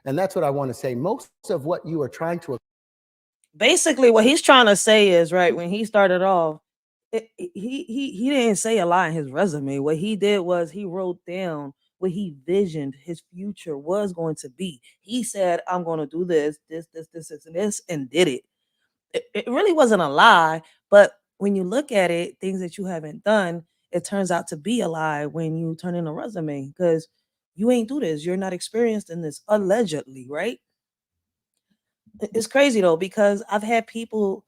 And that's what I want to say. Most of what you are trying to Basically, what he's trying to say is right when he started off, he didn't say a lot in his resume. What he did was he wrote down what he visioned his future was going to be. He said, "I'm going to do this, and this," and did it. It really wasn't a lie, but when you look at it, things that you haven't done, it turns out to be a lie when you turn in a resume because you ain't do this. You're not experienced in this, allegedly, right? It's crazy though because I've had people,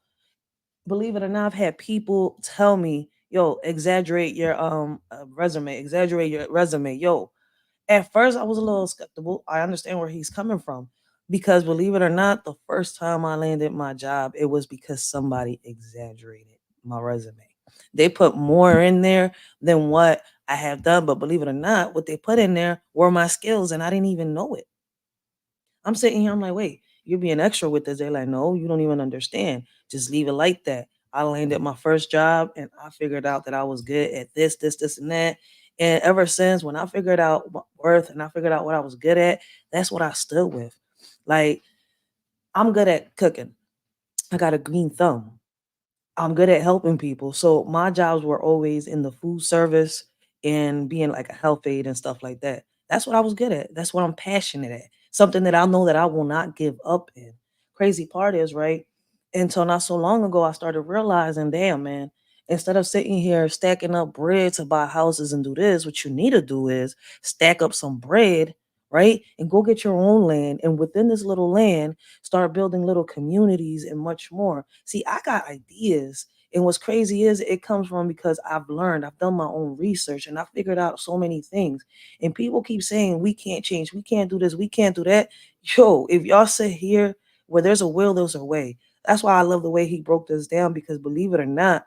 believe it or not, I've had people tell me, "Yo, exaggerate your resume, exaggerate your resume." Yo, at first I was a little skeptical. I understand where he's coming from because believe it or not, the first time I landed my job, it was because somebody exaggerated my resume. They put more in there than what I have done, but believe it or not, what they put in there were my skills and I didn't even know it. I'm sitting here, I'm like, wait, you're being extra with this. They're like, no, you don't even understand. Just leave it like that. I landed my first job and I figured out that I was good at this, and that. And ever since when I figured out my worth and I figured out what I was good at, that's what I stood with. Like, I'm good at cooking. I got a green thumb. I'm good at helping people. So my jobs were always in the food service and being like a health aide and stuff like that. That's what I was good at. That's what I'm passionate at. Something that I know that I will not give up in. Crazy part is, right? Until not so long ago, I started realizing, damn, man, instead of sitting here stacking up bread to buy houses and do this, what you need to do is stack up some bread, right? And go get your own land. And within this little land, start building little communities and much more. See, I got ideas. And what's crazy is it comes from because I've learned, I've done my own research, and I figured out so many things. And people keep saying, we can't change, we can't do this, we can't do that. Yo, if y'all sit here where there's a will, there's a way. That's why I love the way he broke this down because believe it or not,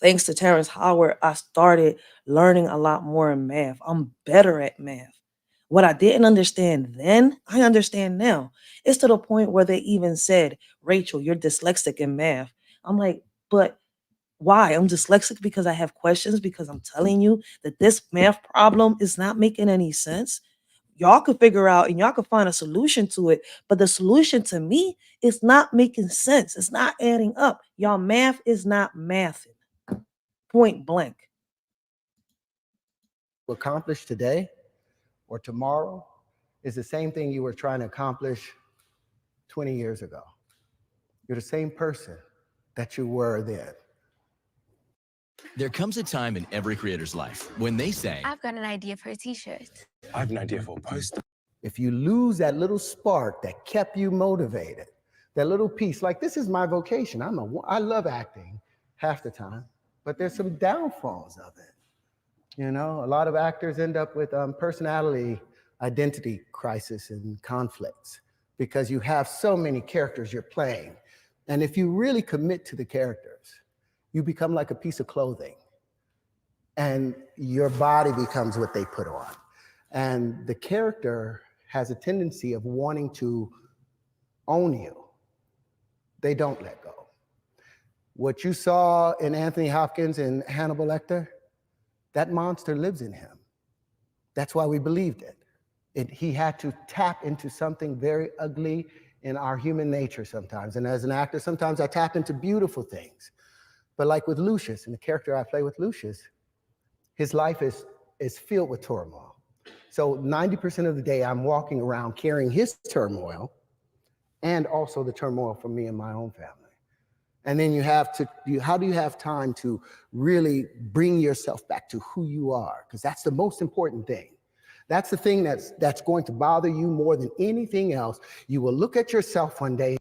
thanks to Terrence Howard, I started learning a lot more in math. I'm better at math. What I didn't understand then, I understand now. It's to the point where they even said, Rachel, you're dyslexic in math. I'm like, but why? I'm dyslexic because I have questions, because I'm telling you that this math problem is not making any sense. Y'all could figure out and y'all could find a solution to it, but the solution to me is not making sense. It's not adding up. Y'all math is not mathing. Point blank. accomplish today or tomorrow is the same thing you were trying to accomplish 20 years ago. You're the same person that you were then. There comes a time in every creator's life when they say, I've got an idea for a t-shirt. I have an idea for a poster. If you lose that little spark that kept you motivated, that little piece, like this is my vocation. I love acting half the time, but there's some downfalls of it. You know, a lot of actors end up with personality identity crisis and conflicts because you have so many characters you're playing. And if you really commit to the characters, you become like a piece of clothing and your body becomes what they put on. And the character has a tendency of wanting to own you. They don't let go. What you saw in Anthony Hopkins and Hannibal Lecter, that monster lives in him. That's why we believed it. He had to tap into something very ugly in our human nature sometimes. And as an actor, sometimes I tap into beautiful things. But like with Lucius, and the character I play with Lucius, his life is filled with turmoil. So 90% of the day, I'm walking around carrying his turmoil and also the turmoil for me and my own family. And then how do you have time to really bring yourself back to who you are? Because that's the most important thing. That's the thing that's going to bother you more than anything else. You will look at yourself one day.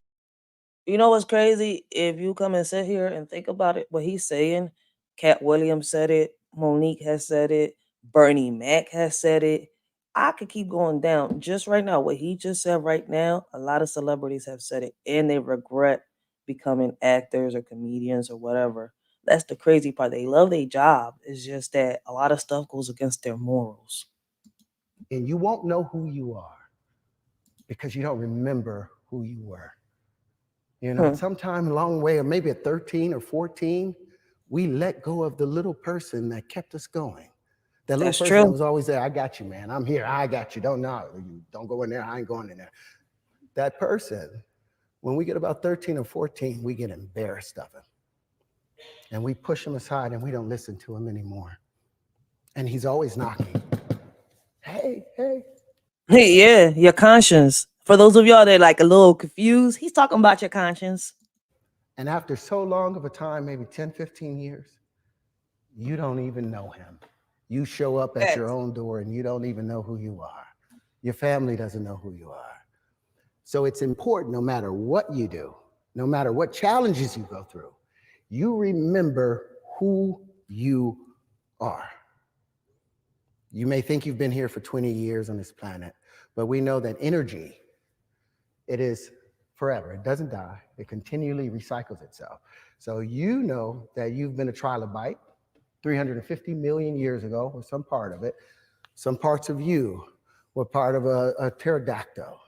You know what's crazy? If you come and sit here and think about it, what he's saying, Cat Williams said it, Monique has said it, Bernie Mac has said it. I could keep going down. Just right now, what he just said right now, a lot of celebrities have said it and they regret becoming actors or comedians or whatever. That's the crazy part. They love their job. It's just that a lot of stuff goes against their morals. And you won't know who you are because you don't remember who you were. You know, sometime along the way, or maybe at 13 or 14, we let go of the little person that kept us going. That little That's person that true. was always there. I got you, man. I'm here. I got you. Don't go in there. I ain't going in there. That person, when we get about 13 or 14, we get embarrassed of him. And we push him aside and we don't listen to him anymore. And he's always knocking. Hey, hey. Hey, yeah, your conscience. For those of y'all that like a little confused, he's talking about your conscience. And after so long of a time, maybe 10, 15 years, you don't even know him. You show up at your own door and you don't even know who you are. Your family doesn't know who you are. So it's important, no matter what you do, no matter what challenges you go through, you remember who you are. You may think you've been here for 20 years on this planet, but we know that energy, it is forever. It doesn't die. It continually recycles itself. So you know that you've been a trilobite 350 million years ago, or some part of it. Some parts of you were part of a pterodactyl.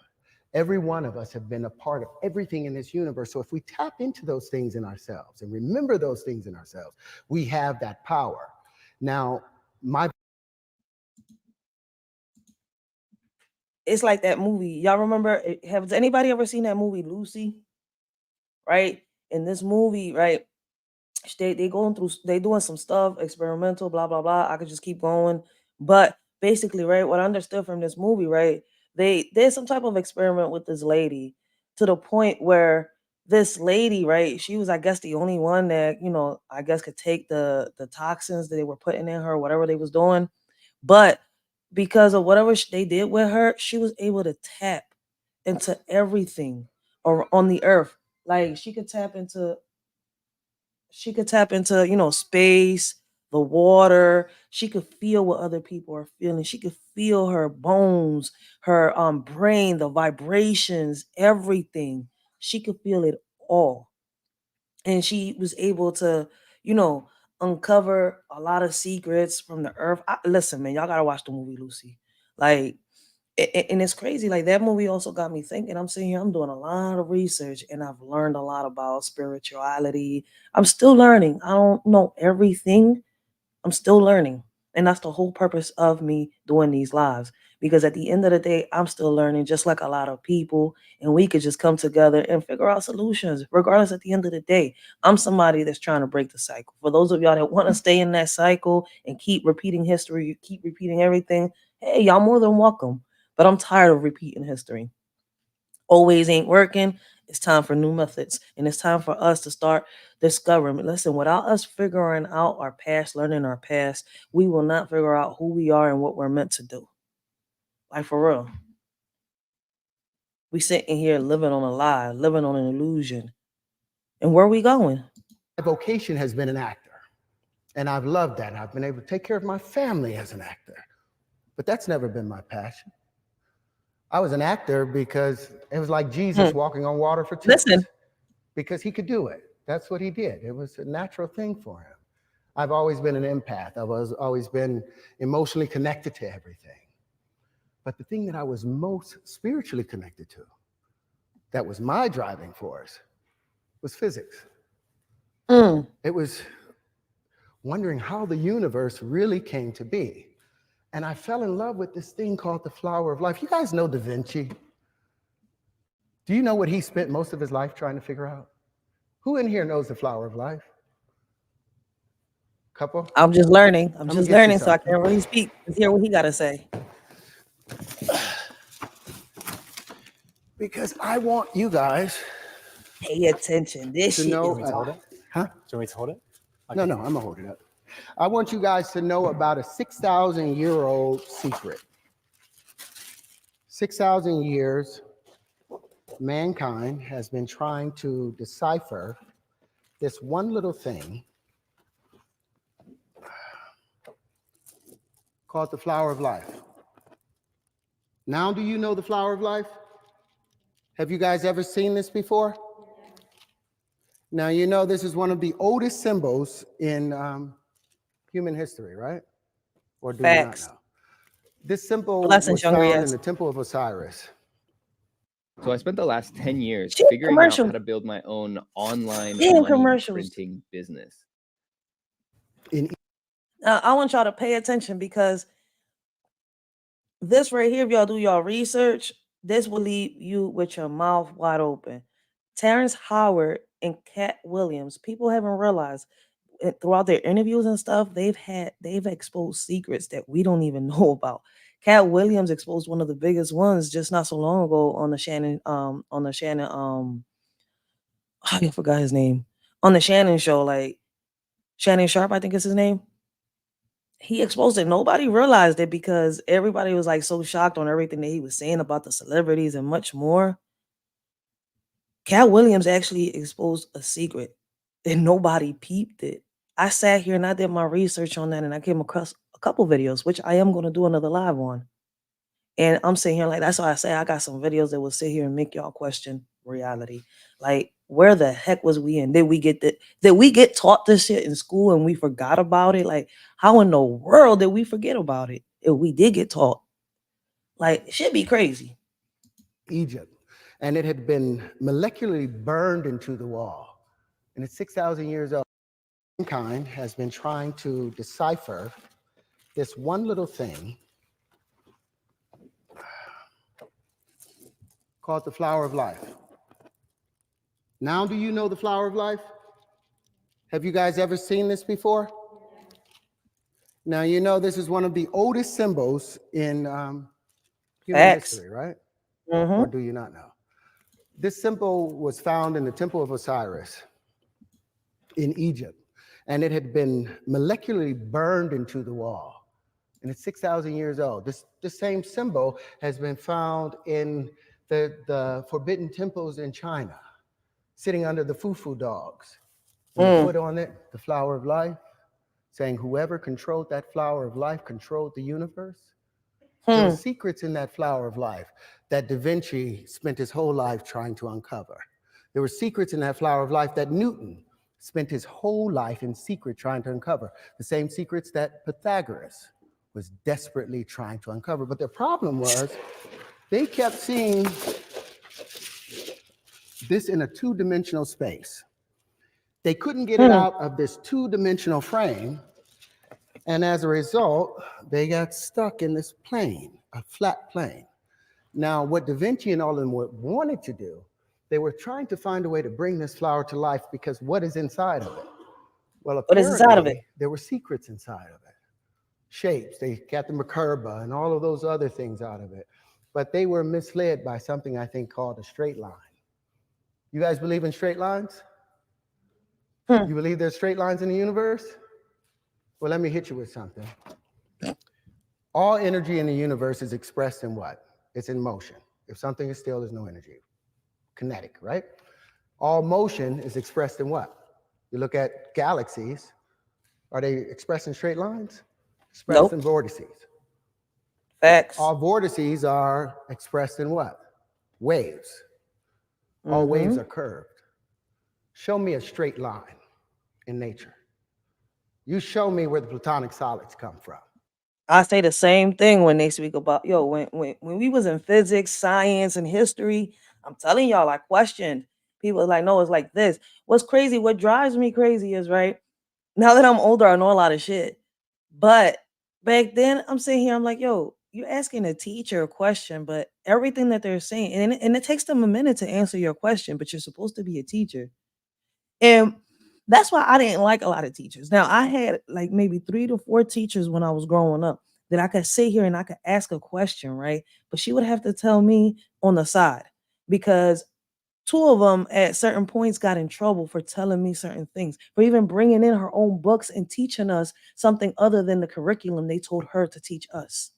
Every one of us have been a part of everything in this universe. So if we tap into those things in ourselves and remember those things in ourselves, we have that power. Now, It's like that movie. Y'all remember? Has anybody ever seen that movie Lucy? Right? In this movie, right? They going through, they doing some stuff, experimental, blah blah blah. I could just keep going, but basically, right? What I understood from this movie, right? They did some type of experiment with this lady to the point where this lady, right? She was, I guess, the only one that I guess could take the toxins that they were putting in her, whatever they was doing, but because of whatever they did with her, she was able to tap into everything or on the earth. Like she could tap into space, the water. She could feel what other people are feeling. She could feel her bones, her brain, the vibrations, everything. She could feel it all. And she was able to you know uncover a lot of secrets from the earth. Listen, man, y'all gotta watch the movie Lucy. Like, and it's crazy. Like, that movie also got me thinking. I'm sitting here, I'm doing a lot of research, and I've learned a lot about spirituality. I'm still learning. I don't know everything. I'm still learning. And that's the whole purpose of me doing these lives. Because at the end of the day, I'm still learning, just like a lot of people. And we could just come together and figure out solutions. Regardless, at the end of the day, I'm somebody that's trying to break the cycle. For those of y'all that want to stay in that cycle and keep repeating history, you keep repeating everything, hey, y'all more than welcome. But I'm tired of repeating history. Always ain't working. It's time for new methods. And it's time for us to start discovering. Listen, without us figuring out our past, learning our past, we will not figure out who we are and what we're meant to do. Like, for real. We sitting here living on a lie, living on an illusion. And where are we going? my vocation has been an actor. And I've loved that. I've been able to take care of my family as an actor. But that's never been my passion. I was an actor because it was like Jesus walking on water for 2 Listen. because he could do it. That's what he did. It was a natural thing for him. I've always been an empath. I've always been emotionally connected to everything. But the thing that I was most spiritually connected to, that was my driving force, was physics. It was wondering how the universe really came to be. And I fell in love with this thing called the flower of life. You guys know Da Vinci? Do you know what he spent most of his life trying to figure out? Who in here knows the flower of life? Couple? I'm just learning. I'm I'ma just get you learning, so I something. can't really speak. Let's hear what he got to say. Because I want you guys Pay attention. This to shit know. is Hold it? Huh? Do you want me to hold it? No, I'm gonna hold it up. I want you guys to know about a 6,000-year-old secret. 6,000 years, mankind has been trying to decipher this one little thing called the flower of life. Now, do you know the flower of life? Have you guys ever seen this before? Now, you know this is one of the oldest symbols in human history, right? Or do you not facts. know? This symbol Blessings, was young found in Riaz. the Temple of Osiris. So I spent the last 10 years Shit, figuring out how commercial. to build my own online Damn, money commercials. printing business. In I want y'all to pay attention because this right here, if y'all do y'all research, this will leave you with your mouth wide open. Terrence Howard and Cat Williams, people haven't realized throughout their interviews and stuff, they've exposed secrets that we don't even know about. Cat Williams exposed one of the biggest ones just not so long ago on the Shannon I forgot his name. On the Shannon show, like Shannon Sharp, I think is his name. He exposed it. Nobody realized it because everybody was like so shocked on everything that he was saying about the celebrities and much more. Cat Williams actually exposed a secret and nobody peeped it. I sat here and I did my research on that and I came across a couple videos, which I am going to do another live on. And I'm sitting here like, that's why I say I got some videos that will sit here and make y'all question reality. Like, where the heck was we in? Did we get taught this shit in school and we forgot about it? Like, how in the world did we forget about it if we did get taught? Like, it should be crazy. Egypt, and it had been molecularly burned into the wall. And it's 6,000 years old. Mankind has been trying to decipher this one little thing called the flower of life. Now, do you know the flower of life? Have you guys ever seen this before? Now, you know this is one of the oldest symbols in human Facts. history, right? Mhm. Or do you not know? This symbol was found in the Temple of Osiris in Egypt, and it had been molecularly burned into the wall. And it's 6,000 years old. This same symbol has been found in the forbidden temples in China, sitting under the fufu dogs. And they put on it the flower of life, saying whoever controlled that flower of life controlled the universe. There were secrets in that flower of life that Da Vinci spent his whole life trying to uncover. There were secrets in that flower of life that Newton spent his whole life in secret trying to uncover. The same secrets that Pythagoras was desperately trying to uncover. But their problem was they kept seeing this in a two-dimensional space. They couldn't get it out of this two-dimensional frame, and as a result, they got stuck in this plane, a flat plane. Now, what Da Vinci and all of them wanted to do, they were trying to find a way to bring this flower to life because what is inside of it? Well, What is inside of it? apparently, there were secrets inside of it. Shapes, they got the Merkaba and all of those other things out of it. But they were misled by something I think called a straight line. You guys believe in straight lines? You believe there's straight lines in the universe? Well, let me hit you with something. All energy in the universe is expressed in what? It's in motion. If something is still, there's no energy. Kinetic, right? All motion is expressed in what? You look at galaxies, are they expressed in straight lines? Expressed Nope. in vortices. Facts. All vortices are expressed in what? Waves. All waves are curved. Show me a straight line in nature. You show me where the platonic solids come from. I say the same thing when they speak about when we was in physics, science, and history. I'm telling y'all, I questioned. People are like, no, it's like this. What's crazy? What drives me crazy is right now that I'm older, I know a lot of shit. But back then, I'm sitting here, I'm like, yo, you're asking a teacher a question, but everything that they're saying, and it takes them a minute to answer your question, but you're supposed to be a teacher. And that's why I didn't like a lot of teachers. Now, I had like maybe 3 to 4 teachers when I was growing up that I could sit here and I could ask a question, right? But she would have to tell me on the side because 2 of them at certain points got in trouble for telling me certain things, for even bringing in her own books and teaching us something other than the curriculum they told her to teach us.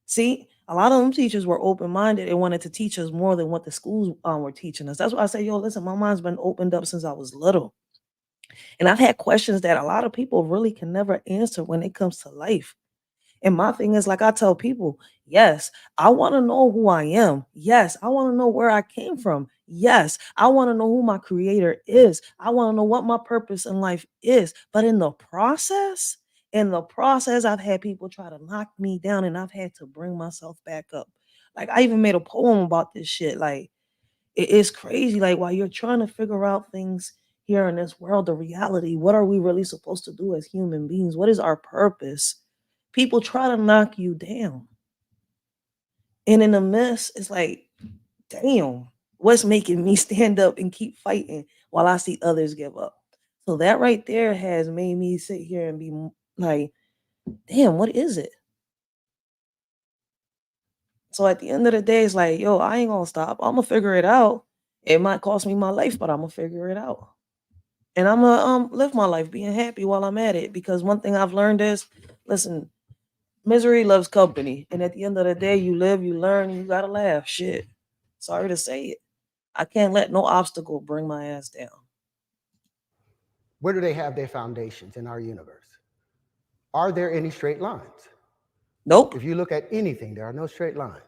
See, a lot of them teachers were open-minded and wanted to teach us more than what the schools were teaching us. That's why I say, yo, listen, my mind's been opened up since I was little. And I've had questions that a lot of people really can never answer when it comes to life. And my thing is, like I tell people, yes, I want to know who I am. Yes, I want to know where I came from. Yes, I want to know who my creator is. I want to know what my purpose in life is. But in the process, I've had people try to knock me down and I've had to bring myself back up. Like I even made a poem about this shit. Like it's crazy. Like while you're trying to figure out things, here in this world of reality. What are we really supposed to do as human beings? What is our purpose? People try to knock you down. And in the midst, it's like, damn, what's making me stand up and keep fighting while I see others give up? So that right there has made me sit here and be like, damn, what is it? So at the end of the day, it's like, yo, I ain't gonna stop. I'm gonna figure it out. It might cost me my life, but I'm gonna figure it out. And I'm gonna live my life being happy while I'm at it. Because one thing I've learned is, listen, misery loves company. And at the end of the day, you live, you learn, and you gotta laugh. Shit. Sorry to say it. I can't let no obstacle bring my ass down. Where do they have their foundations in our universe? Are there any straight lines? Nope. If you look at anything, there are no straight lines.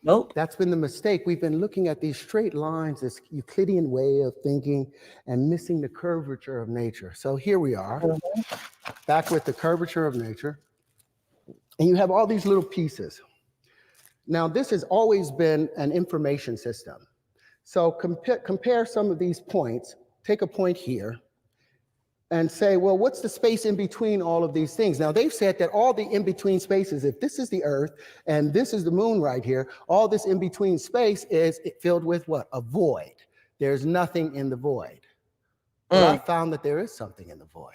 Nope. That's been the mistake. We've been looking at these straight lines, this Euclidean way of thinking, and missing the curvature of nature. So here we are, back with the curvature of nature. And you have all these little pieces. Now, this has always been an information system. So compare some of these points. Take a point here and say, well, what's the space in between all of these things? Now, they've said that all the in-between spaces, if this is the Earth and this is the moon right here, all this in-between space is filled with what? A void. There's nothing in the void. But I found that there is something in the void.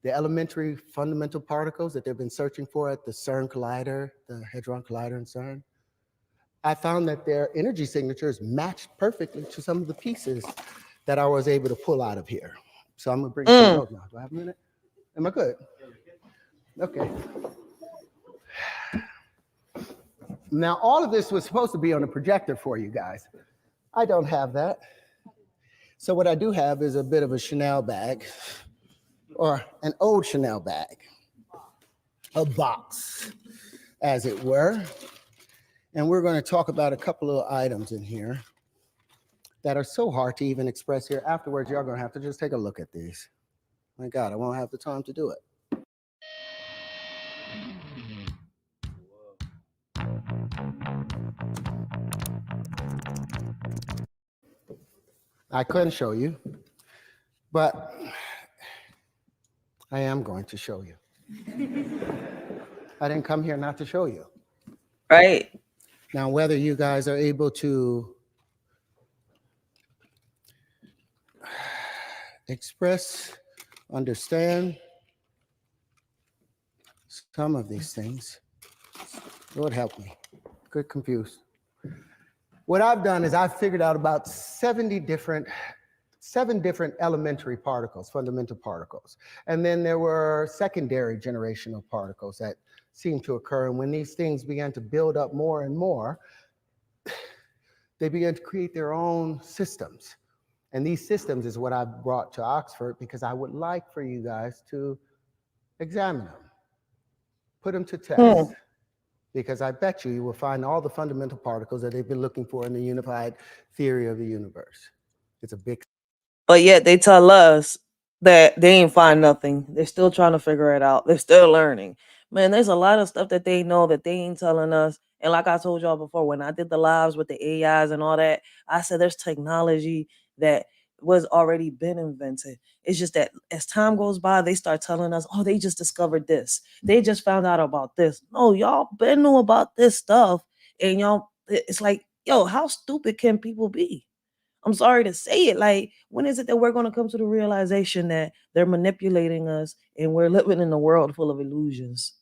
The elementary fundamental particles that they've been searching for at the CERN collider, the Hadron Collider in CERN, I found that their energy signatures matched perfectly to some of the pieces that I was able to pull out of here. So I'm gonna bring some of those now. Do I have a minute? Am I good? Okay. Now, all of this was supposed to be on a projector for you guys. I don't have that. So what I do have is a bit of a Chanel bag, or an old Chanel bag, a box, as it were. And we're going to talk about a couple of items in here that are so hard to even express here. Afterwards, y'all going to have to just take a look at these. My God, I won't have the time to do it. I couldn't show you, but I am going to show you. I didn't come here not to show you. Right. Now, whether you guys are able to express, understand some of these things, Lord help me. Good confused. What I've done is I've figured out about 7 different elementary particles, fundamental particles. And then there were secondary generational particles that seemed to occur. And when these things began to build up more and more, they began to create their own systems. And these systems is what I brought to Oxford because I would like for you guys to examine them, put them to test. Because I bet you will find all the fundamental particles that they've been looking for in the unified theory of the universe. It's a big. But yet they tell us that they ain't find nothing. They're still trying to figure it out. They're still learning. Man, there's a lot of stuff that they know that they ain't telling us. And like I told y'all before, when I did the lives with the AIs and all that, I said there's technology that was already been invented. It's just that as time goes by, they start telling us, oh, they just discovered this. They just found out about this. No, y'all been knew about this stuff. And y'all, it's like, yo, how stupid can people be? I'm sorry to say it. Like, when is it that we're going to come to the realization that they're manipulating us and we're living in a world full of illusions?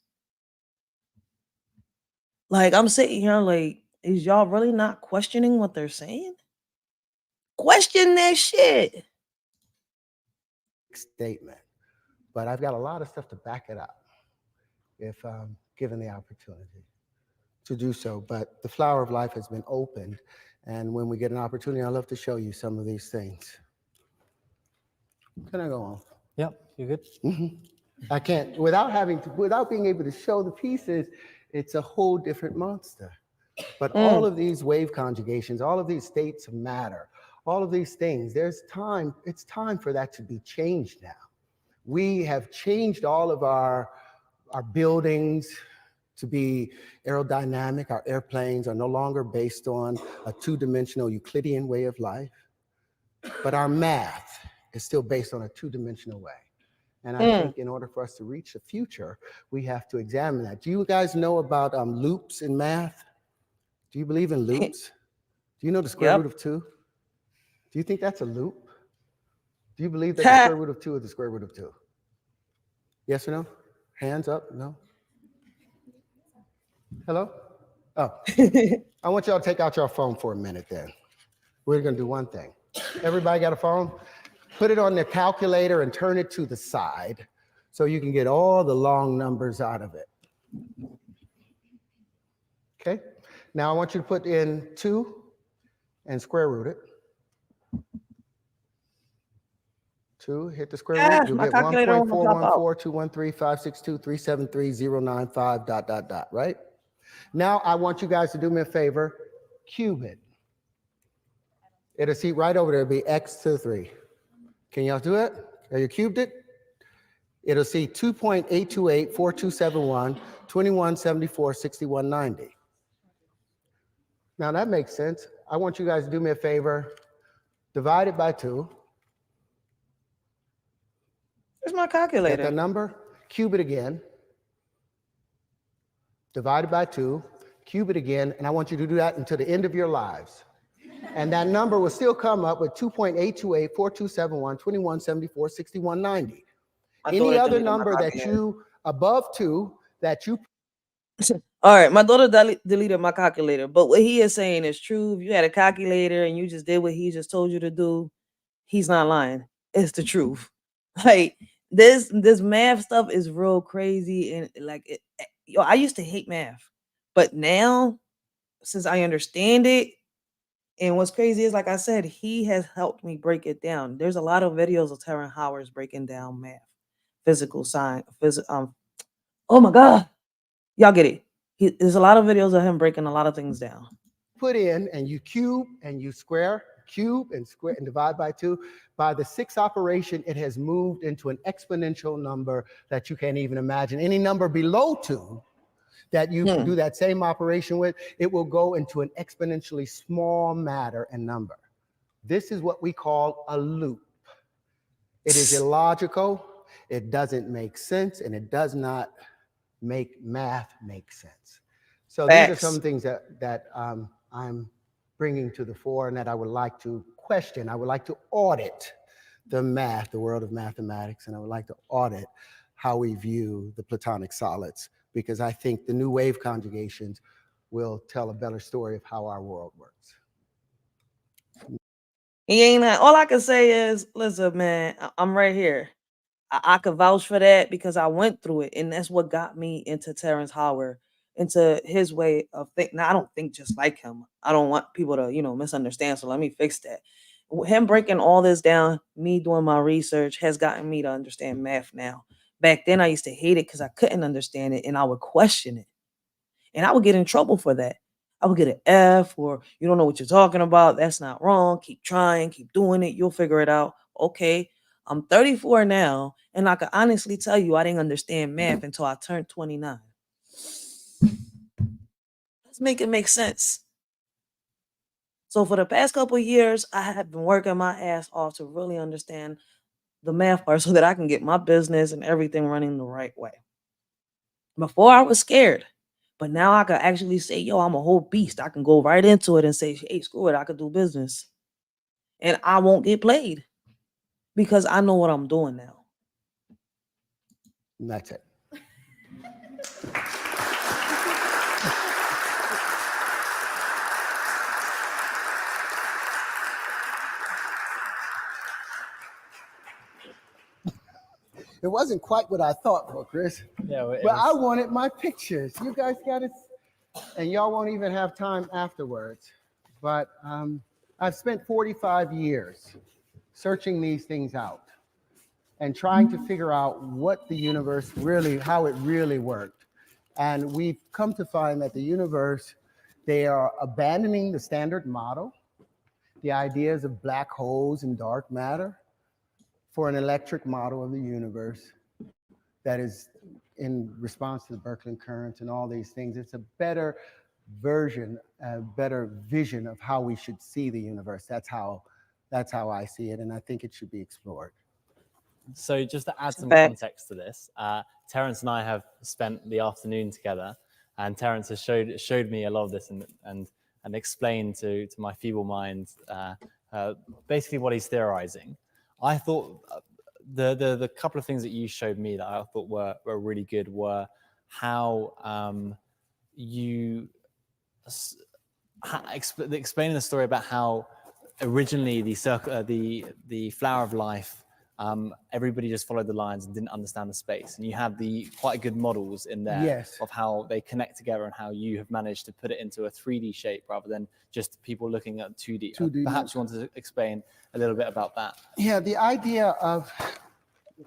Like, I'm sitting here like, is y'all really not questioning what they're saying? Question that shit. Statement, but I've got a lot of stuff to back it up if given the opportunity to do so. But the flower of life has been opened, and when we get an opportunity, I'd love to show you some of these things. Can I go on? Yep, you good? I can't without being able to show the pieces. It's a whole different monster. But all of these wave conjugations, all of these states of matter, all of these things, there's time. It's time for that to be changed now. We have changed all of our buildings to be aerodynamic. Our airplanes are no longer based on a two-dimensional Euclidean way of life. But our math It's still based on a two-dimensional way. And I think in order for us to reach the future, we have to examine that. Do you guys know about loops in math? Do you believe in loops? Do you know the square root of 2? Do you think that's a loop? Do you believe that the square root of 2 is the square root of 2? Yes or no? Hands up, no? Hello? Oh, I want y'all to take out your phone for a minute then. We're gonna do one thing. Everybody got a phone? Put it on the calculator and turn it to the side so you can get all the long numbers out of it. Okay? Now I want you to put in 2 and square root it. 2, hit the square root, you'll get 1.414213562373095 ... right? Now I want you guys to do me a favor, cube it. It'll see right over there, it'll be x to the 3. Can y'all do it? Have you cubed it? It'll see 2.8284271 Now that makes sense. I want you guys to do me a favor, divide it by 2. Where's my Get calculator? that number, cube it again, divide it by 2, cube it again, and I want you to do that until the end of your lives. And that number will still come up with 2.8284271 Any other number that you, above 2, that you... All right, my daughter deleted my calculator, but what he is saying is true. If you had a calculator and you just did what he just told you to do, he's not lying. It's the truth. Like this math stuff is real crazy, and like yo, I used to hate math, but now since I understand it, and what's crazy is, like I said, he has helped me break it down. There's a lot of videos of Terrence Howard breaking down math, physical science, oh my God, y'all get it. There's a lot of videos of him breaking a lot of things down. Put in and you cube and you square, cube and square and divide by 2. By the 6th operation, it has moved into an exponential number that you can't even imagine. Any number below 2 that you do that same operation with, it will go into an exponentially small matter and number. This is what we call a loop. It is illogical, it doesn't make sense, and it does not make math make sense. So these are some things that I'm bringing to the fore and that I would like to question. I would like to audit the math, the world of mathematics, and I would like to audit how we view the Platonic solids, because I think the new wave conjugations will tell a better story of how our world works. He ain't that. All I can say is, listen, man, I'm right here. I could vouch for that because I went through it, and that's what got me into Terrence Howard, into his way of thinking. Now, I don't think just like him. I don't want people to, misunderstand. So let me fix that. Him breaking all this down, me doing my research, has gotten me to understand math now. Back then, I used to hate it because I couldn't understand it, and I would question it, and I would get in trouble for that. I would get an F, or you don't know what you're talking about. That's not wrong. Keep trying, keep doing it. You'll figure it out. Okay. I'm 34 now, and I can honestly tell you I didn't understand math until I turned 29. Let's make it make sense. So for the past couple of years, I have been working my ass off to really understand the math part so that I can get my business and everything running the right way. Before I was scared, but now I can actually say, yo, I'm a whole beast. I can go right into it and say, hey, screw it, I could do business. And I won't get played because I know what I'm doing now. And that's it. It wasn't quite what I thought for, Chris. Yeah, but I wanted my pictures. You guys got it. And y'all won't even have time afterwards. But I've spent 45 years searching these things out and trying to figure out what the universe really, how it really worked. And we've come to find that the universe, they are abandoning the standard model, the ideas of black holes and dark matter, for an electric model of the universe that is in response to the Birkeland currents and all these things. It's a better version, a better vision of how we should see the universe. That's how That's how I see it, and I think it should be explored. So just to add some Fact. context to this, Terrence and I have spent the afternoon together, and Terrence has showed me a lot of this and explained to my feeble mind basically what he's theorizing. I thought the couple of things that you showed me that I thought were really good were how you explaining the story about how originally the flower of life, everybody just followed the lines and didn't understand the space, and you have the quite good models in there Yes. of how they connect together and how you have managed to put it into a 3D shape rather than just people looking at 2D. 2D. Perhaps you want to explain a little bit about that. Yeah, the idea of,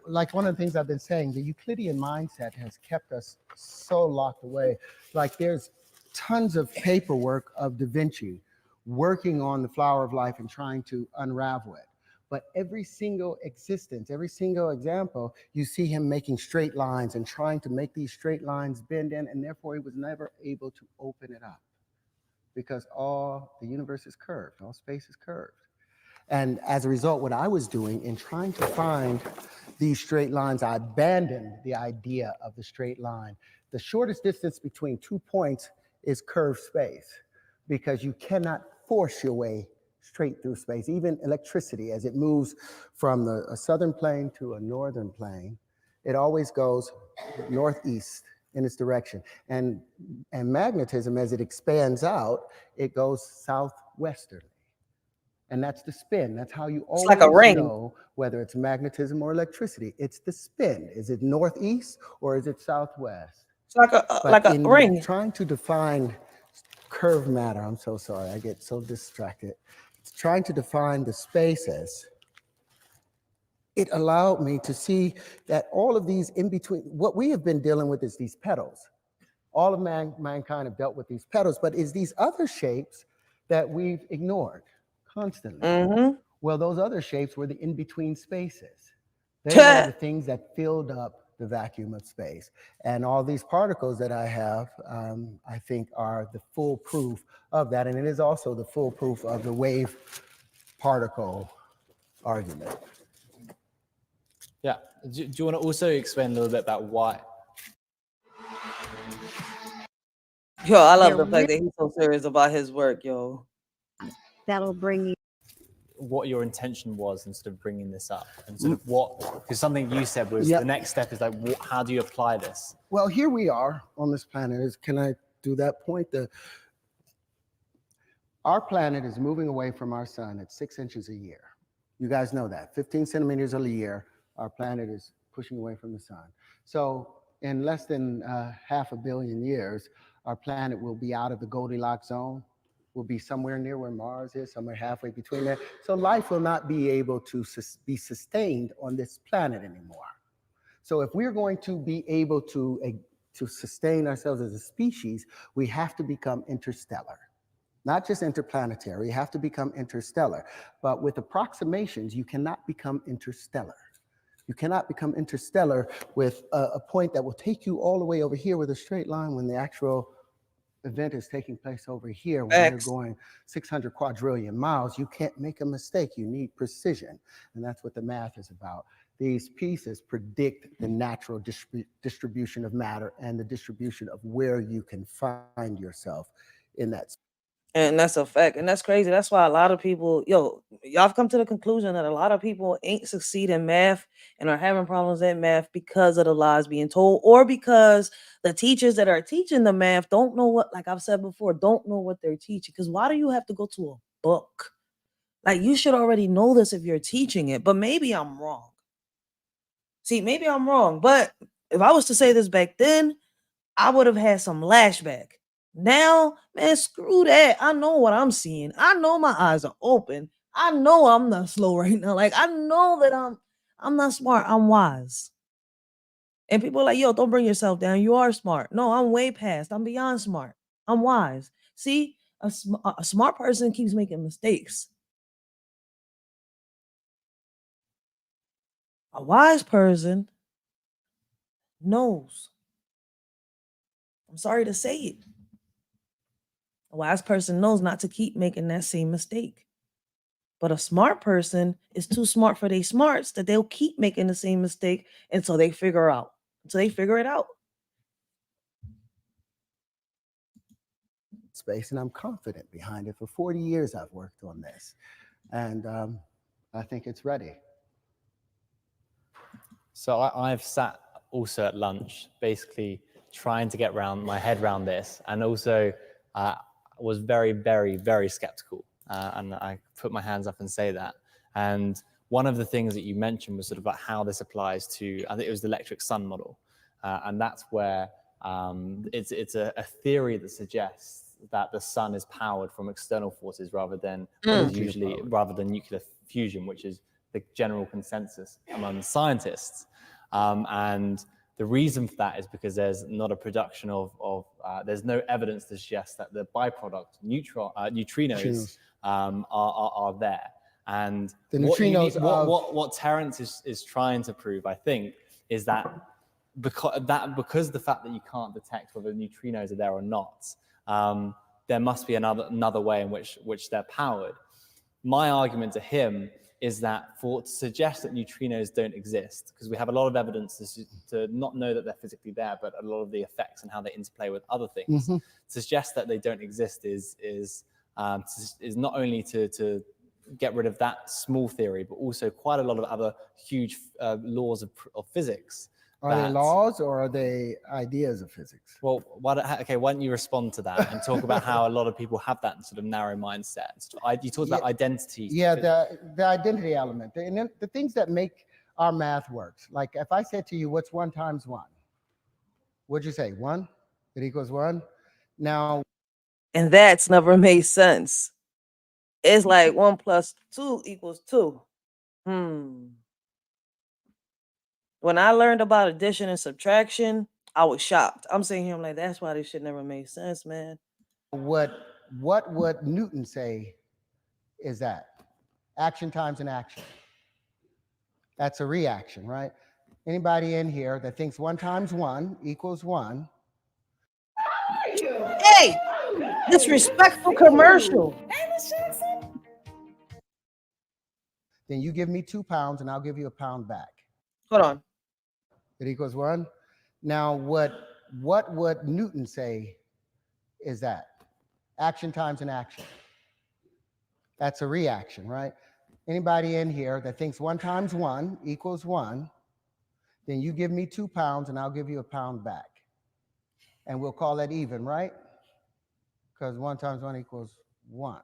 like one of the things I've been saying, the Euclidean mindset has kept us so locked away. Like there's tons of paperwork of Da Vinci working on the flower of life and trying to unravel it. But every single existence, every single example, you see him making straight lines and trying to make these straight lines bend in, and therefore he was never able to open it up because all the universe is curved, all space is curved. And as a result, what I was doing in trying to find these straight lines, I abandoned the idea of the straight line. The shortest distance between 2 points is curved space because you cannot force your way straight through space. Even electricity, as it moves from a southern plane to a northern plane, it always goes northeast in its direction. And magnetism, as it expands out, it goes southwesterly. And that's the spin. That's how you always like a ring. know whether it's magnetism or electricity. It's the spin. Is it northeast or is it southwest? It's like But a in ring. trying to define curved matter, I'm so sorry, I get so distracted. Trying to define the spaces, it allowed me to see that all of these in between, what we have been dealing with is these petals. All of mankind have dealt with these petals, but it's these other shapes that we've ignored constantly. Mm-hmm. Well, those other shapes were the in-between spaces. They were the things that filled up the vacuum of space. And all these particles that I have, I think are the full proof of that. And it is also the full proof of the wave particle argument. Yeah. Do you want to also explain a little bit about why? Yo, I love They're the fact that he's so serious about his work, yo. That'll bring you. What your intention was in sort of bringing this up and sort of what, because something you said was the next step is like, how do you apply this? Well, here we are on this planet. Can I do that point? Our planet is moving away from our sun at 6 inches a year. You guys know that. 15 centimeters a year, our planet is pushing away from the sun. So in less than 500 million years, our planet will be out of the Goldilocks zone. Will be somewhere near where Mars is, somewhere halfway between there. So life will not be able to be sustained on this planet anymore. So if we're going to be able to sustain ourselves as a species, we have to become interstellar. Not just interplanetary, you have to become interstellar. But with approximations, you cannot become interstellar. You cannot become interstellar with a point that will take you all the way over here with a straight line when the actual event is taking place over here when you're going 600 quadrillion miles. You can't make a mistake. You need precision. And that's what the math is about. These pieces predict the natural distribution of matter and the distribution of where you can find yourself in that. And that's a fact. And that's crazy. That's why a lot of people, y'all have come to the conclusion that a lot of people ain't succeed in math and are having problems at math because of the lies being told, or because the teachers that are teaching the math don't know what, like I've said before, don't know what they're teaching. Because why do you have to go to a book? Like, you should already know this if you're teaching it, but maybe I'm wrong. See, maybe I'm wrong, but if I was to say this back then, I would have had some lashback. Now, man, screw that. I know what I'm seeing. I know my eyes are open. I know I'm not slow right now. Like, I know that I'm not smart. I'm wise. And people are like, yo, don't bring yourself down. You are smart. No, I'm way past. I'm beyond smart. I'm wise. See, a smart person keeps making mistakes. A wise person knows. I'm sorry to say it. A wise person knows not to keep making that same mistake. But a smart person is too smart for their smarts that they'll keep making the same mistake until they figure it out. Space, and I'm confident behind it. For 40 years, I've worked on this, and I think it's ready. So I've sat also at lunch, basically trying to get my head around this, and also was very, very, very skeptical. And I put my hands up and say that. And one of the things that you mentioned was sort of about how this applies to, I think it was the electric sun model. And that's where it's a theory that suggests that the sun is powered from external forces rather than nuclear fusion, which is the general consensus among scientists. And the reason for that is because there's not a production there's no evidence to suggest that the byproduct neutrinos are there. And the neutrinos what Terrence is trying to prove, I think, is that because the fact that you can't detect whether neutrinos are there or not, there must be another way in which they're powered. My argument to him is that to suggest that neutrinos don't exist, because we have a lot of evidence to not know that they're physically there, but a lot of the effects and how they interplay with other things, suggest that they don't exist is not only to get rid of that small theory, but also quite a lot of other huge laws of physics. Are they laws or are they ideas of physics? Well, why don't you respond to that and talk about how a lot of people have that sort of narrow mindset? You talked about identity. Yeah, the identity element. And then the things that make our math works. Like if I said to you, what's 1 times 1? What'd you say, 1? It equals 1? Now. And that's never made sense. It's like 1 plus 2 equals 2. When I learned about addition and subtraction, I was shocked. I'm sitting here, I'm like, that's why this shit never made sense, man. What would Newton say is that? Action times an action. That's a reaction, right? Anybody in here that thinks 1 times 1 equals 1? Hey, disrespectful commercial. Then you give me 2 pounds and I'll give you a pound back. Hold on. It equals 1. Now, what would Newton say is that? Action times an action. That's a reaction, right? Anybody in here that thinks 1 times 1 equals 1, then you give me 2 pounds and I'll give you a pound back. And we'll call that even, right? Because 1 times 1 equals 1.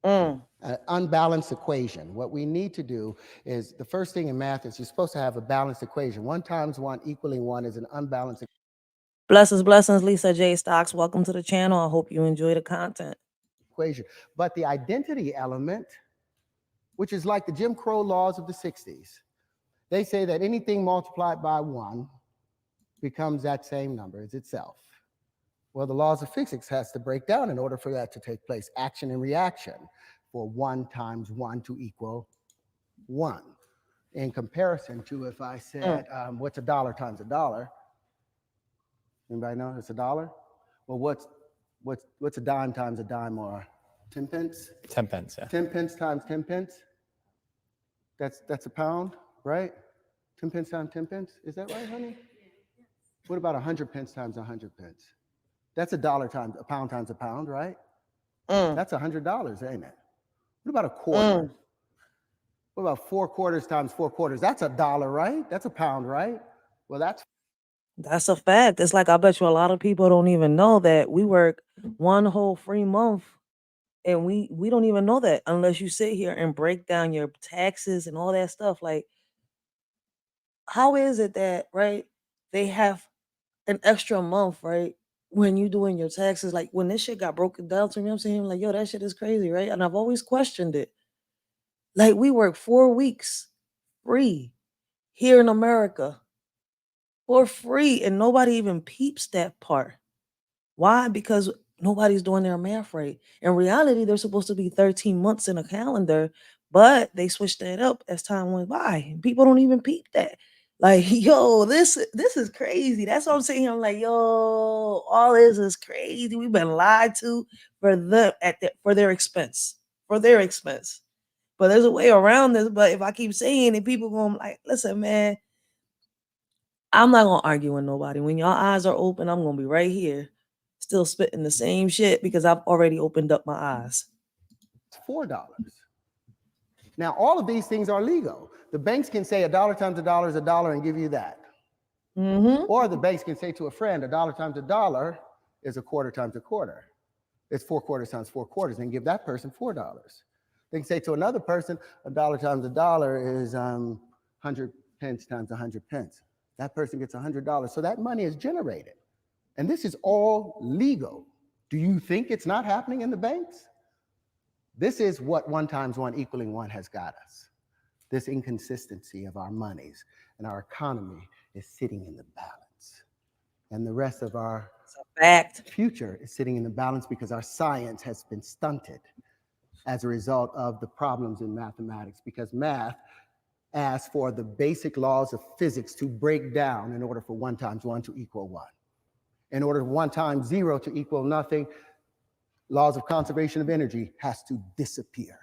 An unbalanced equation. What we need to do is, the first thing in math is you're supposed to have a balanced equation. 1 times 1 equaling 1 is an unbalanced equation. Blessings, Lisa J. Stocks. Welcome to the channel. I hope you enjoy the content. Equation. But the identity element, which is like the Jim Crow laws of the 60s, they say that anything multiplied by 1 becomes that same number as itself. Well, the laws of physics has to break down in order for that to take place. Action and reaction for 1 times 1 to equal 1. In comparison to if I said, what's $1 times $1? Anybody know it's $1? Well, what's a dime times a dime, or 10 pence? 10 pence, yeah. 10 pence times 10 pence. That's a pound, right? 10 pence times 10 pence. Is that right, honey? What about 100 pence times 100 pence? That's $1 times a pound, right? That's $100, ain't it? What about a quarter? What about 4 quarters times 4 quarters? That's $1, right? That's a pound, right? Well, that's a fact. It's like, I bet you a lot of people don't even know that we work 1 whole free month, and we don't even know that unless you sit here and break down your taxes and all that stuff. Like, how is it that, right, they have an extra month, right, when you doing your taxes? Like, when this shit got broken down to me, I'm saying, like, yo, that shit is crazy, right? And I've always questioned it. Like, we work 4 weeks free here in America for free, and nobody even peeps that part. Why? Because nobody's doing their math right. In reality, there's supposed to be 13 months in a calendar, but they switched that up as time went by. People don't even peep that. Like, yo, this is crazy. That's what I'm saying. I'm like, yo, all this is crazy. We've been lied to for their expense. For their expense. But there's a way around this. But if I keep saying it, people going like, listen, man, I'm not gonna argue with nobody. When your eyes are open, I'm gonna be right here, still spitting the same shit because I've already opened up my eyes. It's $4. Now, all of these things are legal. The banks can say $1 times $1 is $1 and give you that. Or the banks can say to a friend, $1 times $1 is a quarter times a quarter. It's 4 quarters times 4 quarters, and give that person $4. They can say to another person, $1 times $1 is 100 pence times 100 pence. That person gets $100. So that money is generated. And this is all legal. Do you think it's not happening in the banks? This is what 1 times 1 equaling 1 has got us. This inconsistency of our monies and our economy is sitting in the balance. And the rest of our future is sitting in the balance because our science has been stunted as a result of the problems in mathematics, because math asks for the basic laws of physics to break down in order for 1 times 1 to equal 1. In order for 1 times 0 to equal nothing, laws of conservation of energy has to disappear.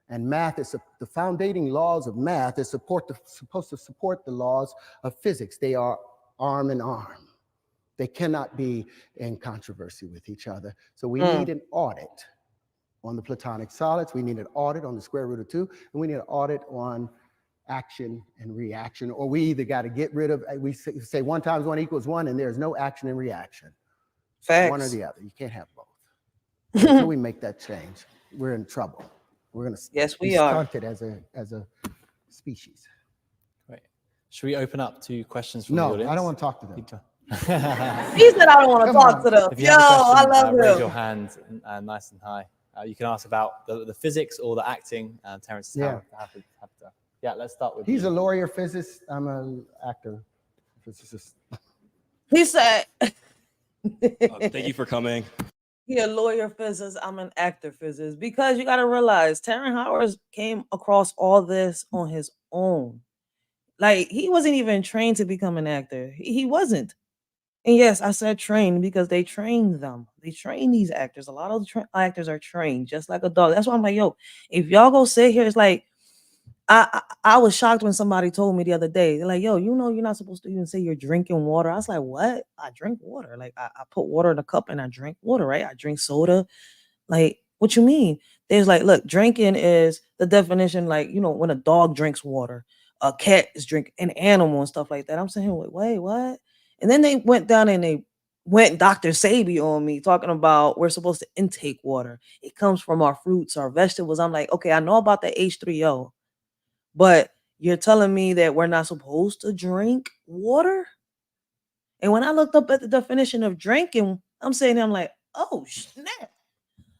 And math is the foundating laws of math is supposed to support the laws of physics. They are arm in arm. They cannot be in controversy with each other. So we need an audit on the Platonic solids. We need an audit on the square root of 2, and we need an audit on action and reaction. Or we either got to get rid of, we say 1 times 1 equals 1, and there's no action and reaction. Facts. One or the other. You can't have both. Until we make that change, we're in trouble. We're going to be stunted as a species. Great. Should we open up to questions from the audience? No, I don't want to talk to them. He said I don't want to talk to them. If you Yo, have a question, I love raise him. your hand nice and high. You can ask about the physics or the acting. Terrence Howard, happy to. Yeah, let's start with He's you. a lawyer, physicist. I'm an actor, physicist. He said, Thank you for coming. he a lawyer physicist, I'm an actor physicist. Because you got to realize, Terrence Howard came across all this on his own. Like, he wasn't even trained to become an actor. He wasn't. And yes, I said trained because they trained them. They train these actors. A lot of actors are trained, just like a dog. That's why I'm like, yo, if y'all go sit here, it's like, I was shocked when somebody told me the other day, they're like, yo, you know, you're not supposed to even say you're drinking water. I was like, what? I drink water. Like, I put water in a cup and I drink water, right? I drink soda. Like, what you mean? There's like, look, drinking is the definition, like, you know, when a dog drinks water, a cat is drinking, an animal and stuff like that. I'm saying, wait, what? And then they went down and they went Dr. Sabi on me, talking about we're supposed to intake water. It comes from our fruits, our vegetables. I'm like, okay, I know about the H3O. But you're telling me that we're not supposed to drink water? And when I looked up at the definition of drinking, I'm saying, I'm like, oh, snap.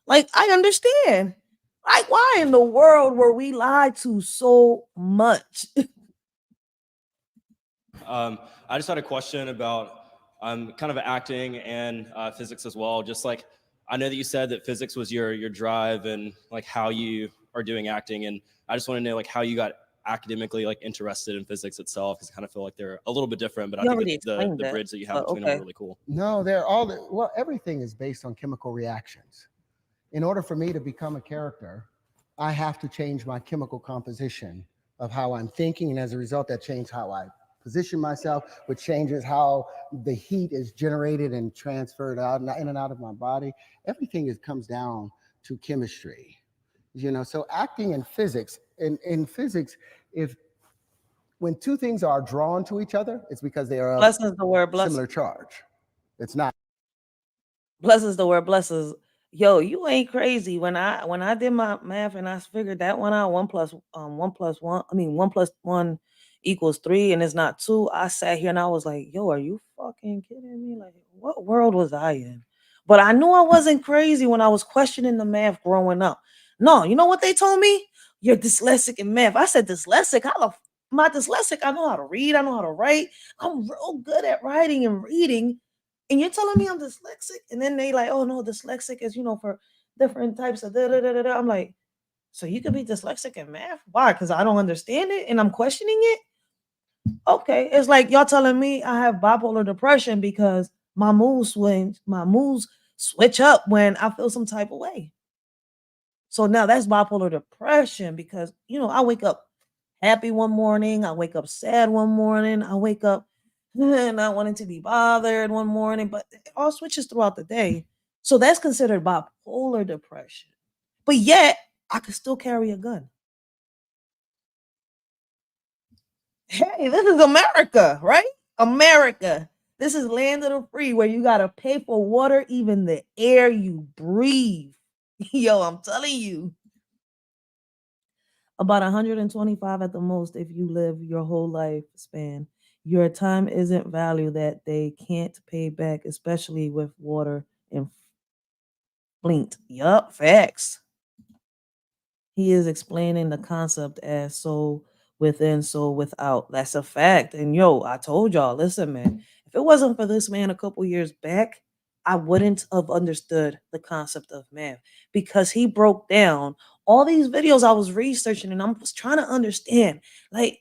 Like, I understand. Like, why in the world were we lied to so much? I just had a question about kind of acting and physics as well. Just like, I know that you said that physics was your drive and like how you are doing acting. And I just want to know like how you got academically like interested in physics itself, because I kind of feel like they're a little bit different, but I think the bridge that you have between them are really cool. No, well, everything is based on chemical reactions. In order for me to become a character, I have to change my chemical composition of how I'm thinking, and as a result, that changes how I position myself, which changes how the heat is generated and transferred out in and out of my body. Everything comes down to chemistry, you know. So acting and physics, in physics, when two things are drawn to each other, it's because they are Bless is the word, bless. similar charge. It's not. Bless is the word, blesses. Yo, you ain't crazy. When I did my math and I figured that one out, 1 plus 1 equals 3, and it's not 2. I sat here and I was like, yo, are you fucking kidding me? Like, what world was I in? But I knew I wasn't crazy when I was questioning the math growing up. No, you know what they told me? You're dyslexic in math. I said, dyslexic? How am I dyslexic? I know how to read. I know how to write. I'm real good at writing and reading. And you're telling me I'm dyslexic? And then they like, oh no, dyslexic is, you know, for different types of da-da-da-da-da. I'm like, so you could be dyslexic in math? Why? Because I don't understand it and I'm questioning it? Okay. It's like y'all telling me I have bipolar depression because my moods switch up when I feel some type of way. So now that's bipolar depression because, you know, I wake up happy one morning, I wake up sad one morning, I wake up not wanting to be bothered one morning, but it all switches throughout the day. So that's considered bipolar depression. But yet, I could still carry a gun. Hey, this is America, right? America. This is land of the free where you got to pay for water, even the air you breathe. Yo, I'm telling you. About 125 at the most if you live your whole lifespan. Your time isn't value that they can't pay back, especially with water and blinked. Yup, facts. He is explaining the concept as soul within, soul without. That's a fact. And yo, I told y'all, listen, man, if it wasn't for this man a couple years back, I wouldn't have understood the concept of math because he broke down all these videos I was researching and I was trying to understand. Like,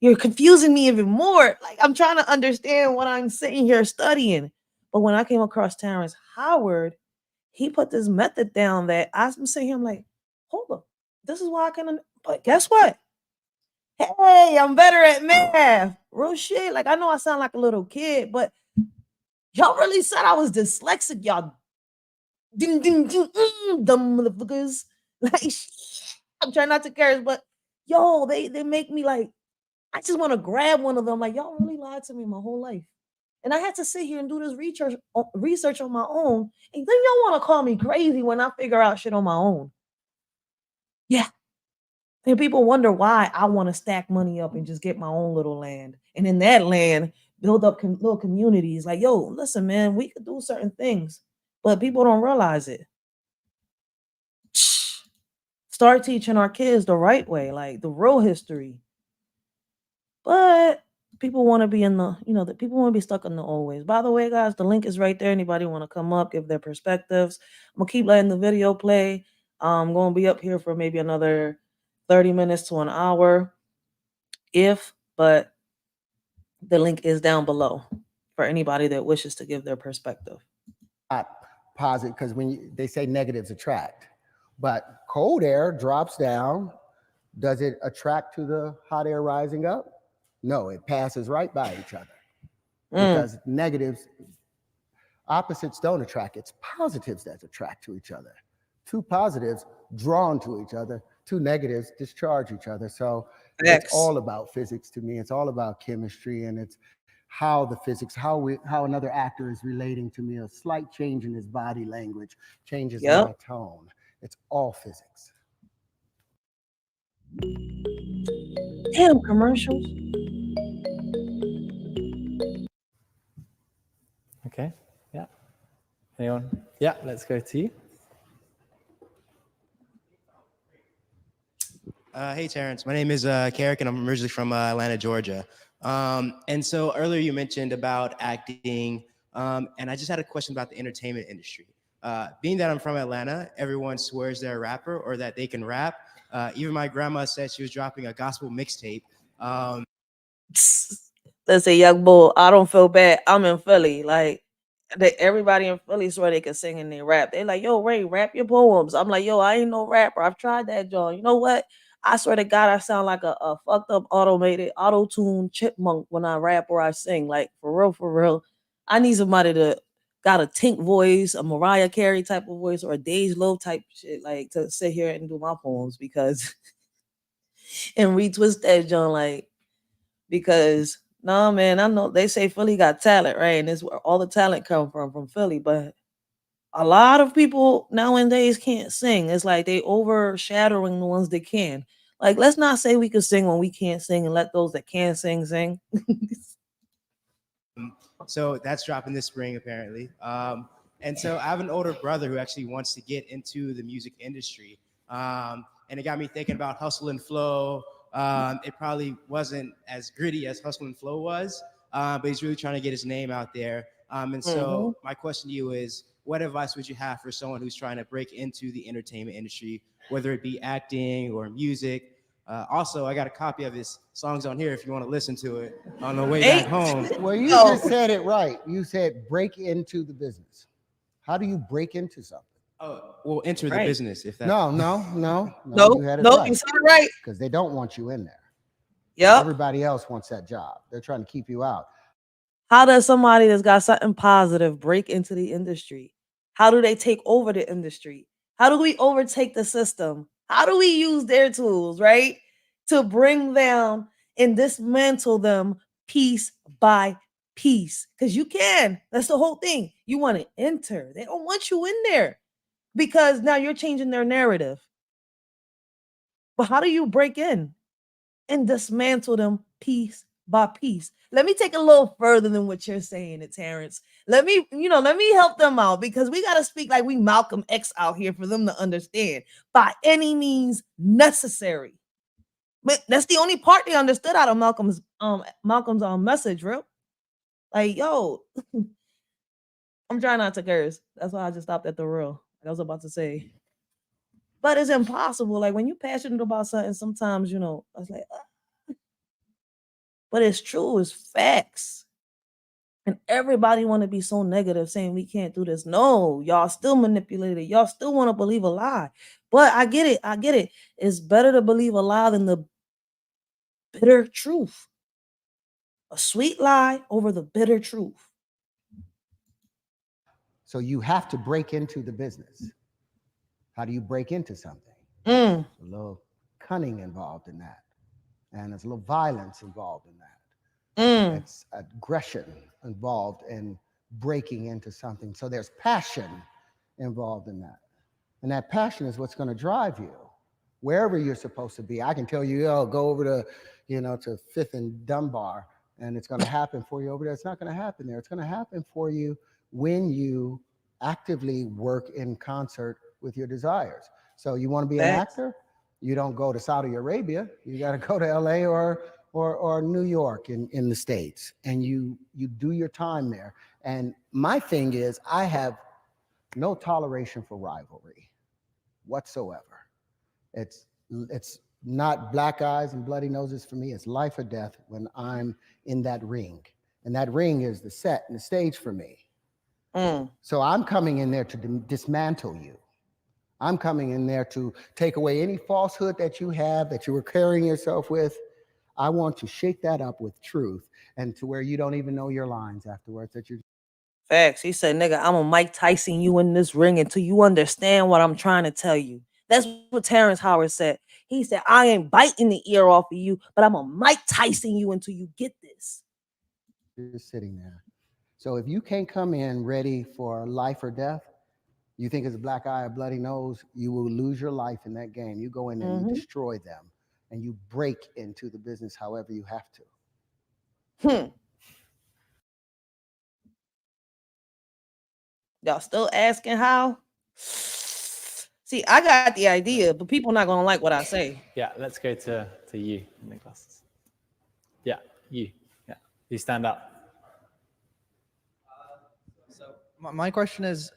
you're confusing me even more. Like, I'm trying to understand what I'm sitting here studying. But when I came across Terrence Howard, he put this method down that I'm sitting here, I'm like, hold up. This is why I can, but guess what? Hey, I'm better at math. Real shit. Like, I know I sound like a little kid, but y'all really said I was dyslexic, y'all. Ding, ding, ding, dumb motherfuckers. Like, I'm trying not to curse, but yo, they make me like, I just want to grab one of them. Like, y'all really lied to me my whole life. And I had to sit here and do this research on my own. And then y'all want to call me crazy when I figure out shit on my own. Yeah. And people wonder why I want to stack money up and just get my own little land. And in that land, build up little communities. Like, yo, listen, man, we could do certain things, but people don't realize it. Start teaching our kids the right way, like the real history. But people want to be in the, you know, that people want to be stuck in the old ways. By the way, guys, the link is right there. Anybody want to come up, give their perspectives. I'm going to keep letting the video play. I'm going to be up here for maybe another 30 minutes to an hour. But the link is down below for anybody that wishes to give their perspective. Not positive, because they say negatives attract, but cold air drops down. Does it attract to the hot air rising up? No, it passes right by each other. Because negatives, opposites don't attract. It's positives that attract to each other. Two positives drawn to each other. Two negatives discharge each other. So it's all about physics to me. It's all about chemistry, and it's how the physics, how another actor is relating to me. A slight change in his body language changes my tone. It's all physics. Damn, commercials. Okay. Yeah. Anyone? Yeah, let's go to you. Hey, Terrence. My name is Carrick, and I'm originally from Atlanta, Georgia. And so earlier you mentioned about acting, and I just had a question about the entertainment industry. Being that I'm from Atlanta, everyone swears they're a rapper or that they can rap. Even my grandma said she was dropping a gospel mixtape. Let's say, young bull, I don't feel bad. I'm in Philly. Like, everybody in Philly swear they can sing and they rap. They're like, yo, Ray, rap your poems. I'm like, yo, I ain't no rapper. I've tried that, John. You know what? I swear to God, I sound like a fucked up auto-tune chipmunk when I rap or I sing. Like, for real. I need somebody to got a Tink voice, a Mariah Carey type of voice, or a Dej Loaf type shit, like to sit here and do my poems because and retwist that John, like, because no, man, I know they say Philly got talent, right? And it's where all the talent come from Philly, but a lot of people nowadays can't sing. It's like they overshadowing the ones that can. Like, let's not say we could sing when we can't sing and let those that can sing. So that's dropping this spring, apparently. And so I have an older brother who actually wants to get into the music industry. And it got me thinking about Hustle and Flow. It probably wasn't as gritty as Hustle and Flow was, but he's really trying to get his name out there. And so my question to you is, what advice would you have for someone who's trying to break into the entertainment industry, whether it be acting or music? Also, I got a copy of his songs on here if you want to listen to it on the way back home. Well, you just said it right. You said break into the business. How do you break into something? Oh, well, enter the Right. business if that. No. Nope, You had it nope, right. you said it right. Because they don't want you in there. Yep. Everybody else wants that job. They're trying to keep you out. How does somebody that's got something positive break into the industry? How do they take over the industry? How do we overtake the system? How do we use their tools, right? To bring them and dismantle them piece by piece. Because you can. That's the whole thing. You want to enter. They don't want you in there because now you're changing their narrative. But how do you break in and dismantle them piece by piece? Let me take a little further than what you're saying, Terrence. Let me help them out because we got to speak like we Malcolm X out here for them to understand by any means necessary. But that's the only part they understood out of Malcolm's message, real. Like, yo, I'm trying not to curse. That's why I just stopped at the real. Like I was about to say. But it's impossible. Like when you're passionate about something, sometimes, I was like, but it's true, it's facts. And everybody want to be so negative saying we can't do this. No, y'all still manipulated. Y'all still want to believe a lie. But I get it. It's better to believe a lie than the bitter truth. A sweet lie over the bitter truth. So you have to break into the business. How do you break into something? Mm. There's a little cunning involved in that. And there's a little violence involved in that. It's aggression involved in breaking into something. So there's passion involved in that. And that passion is what's going to drive you wherever you're supposed to be. I can tell you, go over to, to 5th and Dunbar, and it's going to happen for you over there. It's not going to happen there. It's going to happen for you when you actively work in concert with your desires. So you want to be an actor? You don't go to Saudi Arabia. You got to go to LA or New York in the States, and you do your time there. And my thing is, I have no toleration for rivalry whatsoever. It's not black eyes and bloody noses for me. It's life or death when I'm in that ring. And that ring is the set and the stage for me. So I'm coming in there to dismantle you. I'm coming in there to take away any falsehood that you have, that you were carrying yourself with. I want to shake that up with truth, and to where you don't even know your lines afterwards. That you. Facts. He said, nigga, I'm a Mike Tyson you in this ring until you understand what I'm trying to tell you. That's what Terrence Howard said. He said, I ain't biting the ear off of you, but I'm a Mike Tyson you until you get this. You're sitting there. So if you can't come in ready for life or death, you think it's a black eye or bloody nose, you will lose your life in that game. You go in there and you destroy them, and you break into the business however you have to. Y'all still asking how? See, I got the idea, but people not gonna like what I say. Yeah, let's go to you in the glasses. Yeah, you. Yeah, you stand up. So my question is,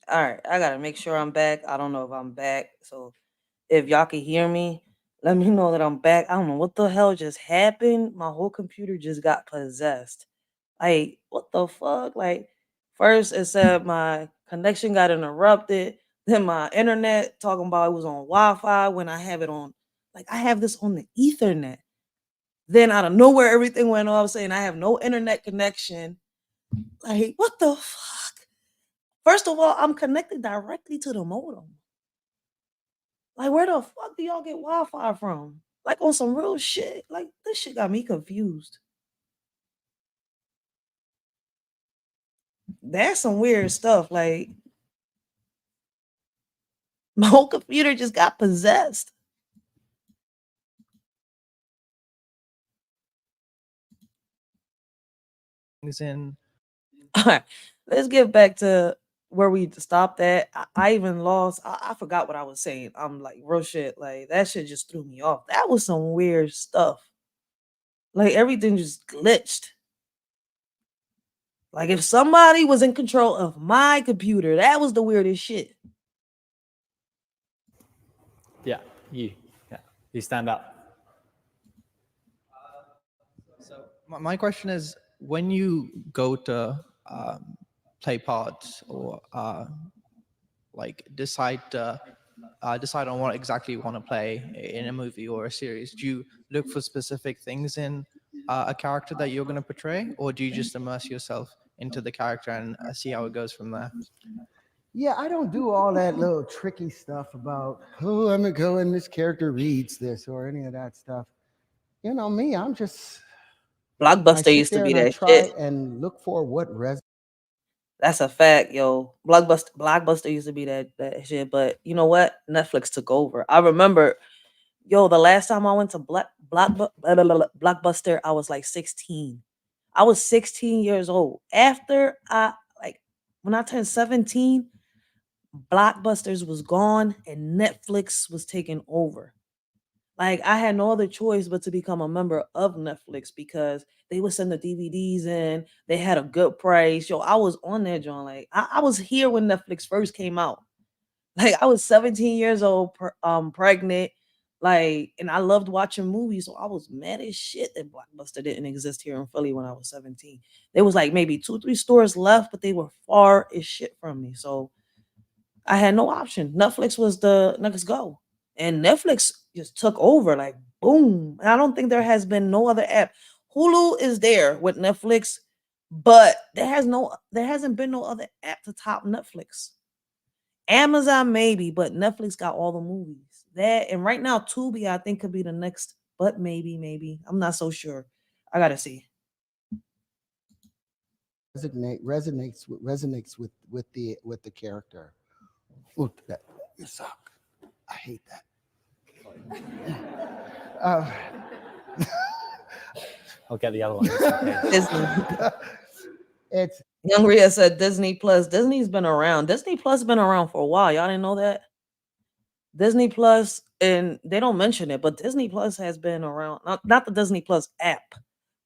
All right, I gotta make sure I'm back. I don't know if I'm back. So if y'all can hear me, let me know that I'm back. I don't know what the hell just happened. My whole computer just got possessed. Like, what the fuck? Like, first it said my connection got interrupted. Then my internet talking about it was on Wi-Fi when I have it on. Like, I have this on the Ethernet. Then out of nowhere, everything went off saying I have no internet connection. Like, what the fuck? First of all, I'm connected directly to the modem. Like, where the fuck do y'all get Wi-Fi from? Like, on some real shit. Like, this shit got me confused. That's some weird stuff. Like, my whole computer just got possessed. Things in. All right, let's get back to where we stopped at. I even lost. I forgot what I was saying. I'm like, real shit. Like, that shit just threw me off. That was some weird stuff. Like, everything just glitched. Like, if somebody was in control of my computer, that was the weirdest shit. Yeah, you. Yeah, you stand up. So my question is, when you go to play parts or like decide on what exactly you want to play in a movie or a series, do you look for specific things in a character that you're going to portray, or do you just immerse yourself into the character and see how it goes from there? Yeah, I don't do all that little tricky stuff about, oh, I'm gonna go and this character reads this or any of that stuff. You know me, I'm just, I Blockbuster sit used to there be and I that try shit. and look for what resonates. That's a fact, yo. Blockbuster used to be that shit, but you know what? Netflix took over. I remember, yo, the last time I went to Blockbuster, I was like 16. I was 16 years old. After I like when I turned 17, Blockbusters was gone and Netflix was taking over. Like, I had no other choice but to become a member of Netflix because they would send the DVDs in. They had a good price. Yo, I was on that joint. Like, I was here when Netflix first came out. Like, I was 17 years old, pregnant. Like, and I loved watching movies, so I was mad as shit that Blockbuster didn't exist here in Philly when I was 17. There was like maybe 2, 3 stores left, but they were far as shit from me. So I had no option. Netflix was the next go. And Netflix just took over, like, boom. And I don't think there has been no other app. Hulu is there with Netflix, but there hasn't been no other app to top Netflix. Amazon maybe, but Netflix got all the movies. That and right now Tubi I think could be the next, but maybe. I'm not so sure. I gotta see. Resonates with the character. Ooh, that you suck. I hate that. I'll get the other one. just in case. Disney. It's Young Rhea said Disney Plus. Disney's been around. Disney Plus been around for a while. Y'all didn't know that? Disney Plus, and they don't mention it, but Disney Plus has been around. Not the Disney Plus app,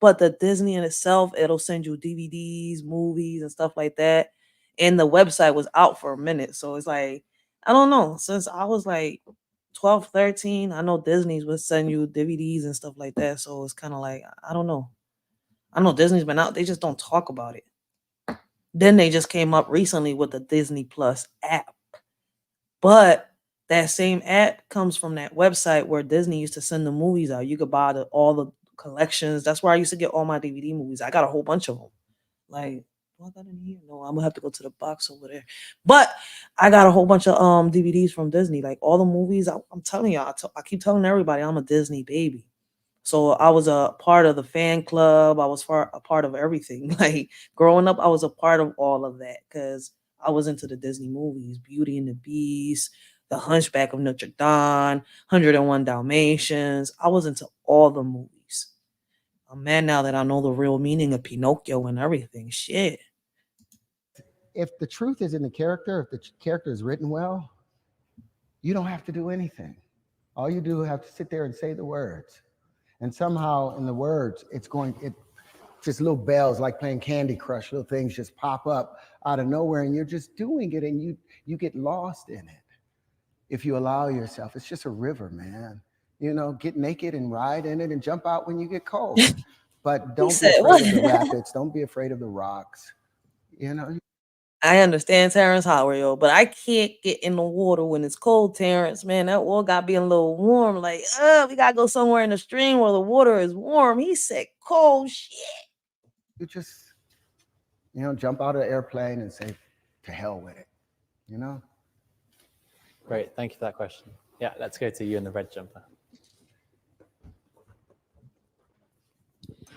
but the Disney in itself. It'll send you DVDs, movies, and stuff like that. And the website was out for a minute. So it's like, I don't know. Since I was like 12, 13, I know Disney's would send you DVDs and stuff like that. So it's kind of like, I don't know. I know Disney's been out. They just don't talk about it. Then they just came up recently with the Disney Plus app. But that same app comes from that website where Disney used to send the movies out. You could buy all the collections. That's where I used to get all my DVD movies. I got a whole bunch of them. Like, do I got in here? No, I'm gonna have to go to the box over there. But I got a whole bunch of DVDs from Disney. Like all the movies. I'm telling y'all, I keep telling everybody I'm a Disney baby. So I was a part of the fan club. I was a part of everything. Like growing up, I was a part of all of that because I was into the Disney movies, Beauty and the Beast, The Hunchback of Notre Dame, 101 Dalmatians. I was into all the movies. I'm mad now that I know the real meaning of Pinocchio and everything. Shit. if the truth is in the character, if the character is written well, you don't have to do anything. All you do is have to sit there and say the words. And somehow in the words, just little bells, like playing Candy Crush. Little things just pop up out of nowhere, and you're just doing it, and you get lost in it if you allow yourself. It's just a river, man. You know, get naked and ride in it and jump out when you get cold. But don't be said, afraid what? of the rapids. Don't be afraid of the rocks. You know, I understand Terrence Howard, yo, but I can't get in the water when it's cold, Terrence. Man, that water got to be a little warm. Like, we got to go somewhere in the stream where the water is warm. He said, cold shit. you just, jump out of the airplane and say, to hell with it, you know? Great, thank you for that question. Yeah, let's go to you in the red jumper.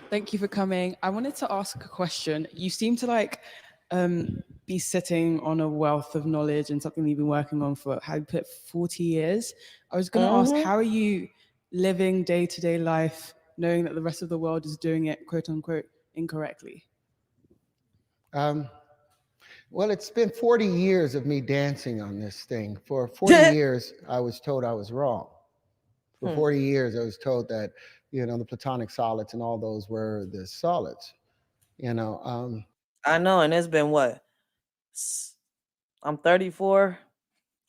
Thank you for coming. I wanted to ask a question. You seem to be sitting on a wealth of knowledge and something you've been working on for, how you put 40 years. I was going to ask, how are you living day-to-day life knowing that the rest of the world is doing it, quote unquote, incorrectly? Well, it's been 40 years of me dancing on this thing. For 40 years, I was told I was wrong. For 40 years, I was told that, the platonic solids and all those were the solids, I know, and it's been what? I'm 34.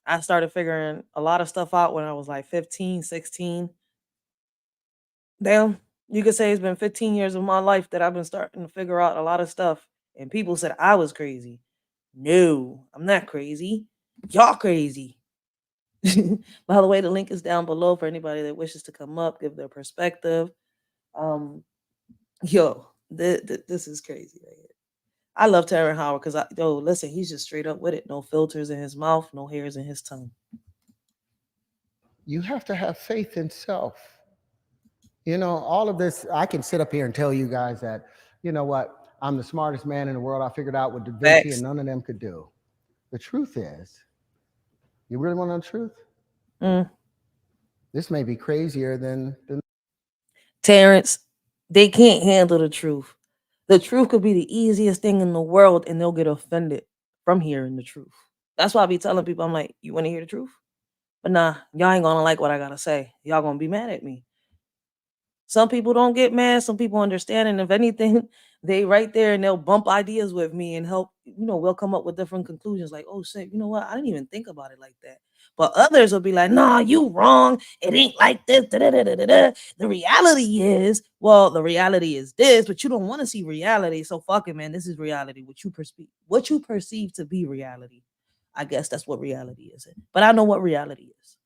I started figuring a lot of stuff out when I was like 15, 16. Damn, you could say it's been 15 years of my life that I've been starting to figure out a lot of stuff. And people said I was crazy. No, I'm not crazy. Y'all crazy. By the way, the link is down below for anybody that wishes to come up, give their perspective. This is crazy right here. I love Terrence Howard because listen, he's just straight up with it. No filters in his mouth, no hairs in his tongue. You have to have faith in self. All of this, I can sit up here and tell you guys that, you know what, I'm the smartest man in the world. I figured out what Da Vinci and none of them could do. The truth is, you really want to know the truth? This may be crazier than Terrence, they can't handle the truth. The truth could be the easiest thing in the world and they'll get offended from hearing the truth. That's why I be telling people, I'm like, you want to hear the truth? But nah, y'all ain't gonna like what I gotta say. Y'all gonna be mad at me. Some people don't get mad. Some people understand. And if anything, they right there and they'll bump ideas with me and help, we'll come up with different conclusions. Like, oh shit, you know what? I didn't even think about it like that. But others will be like, nah, you wrong. It ain't like this. The reality is, the reality is this, but you don't want to see reality. So fuck it, man. This is reality. What you perceive to be reality. I guess that's what reality is. But I know what reality is.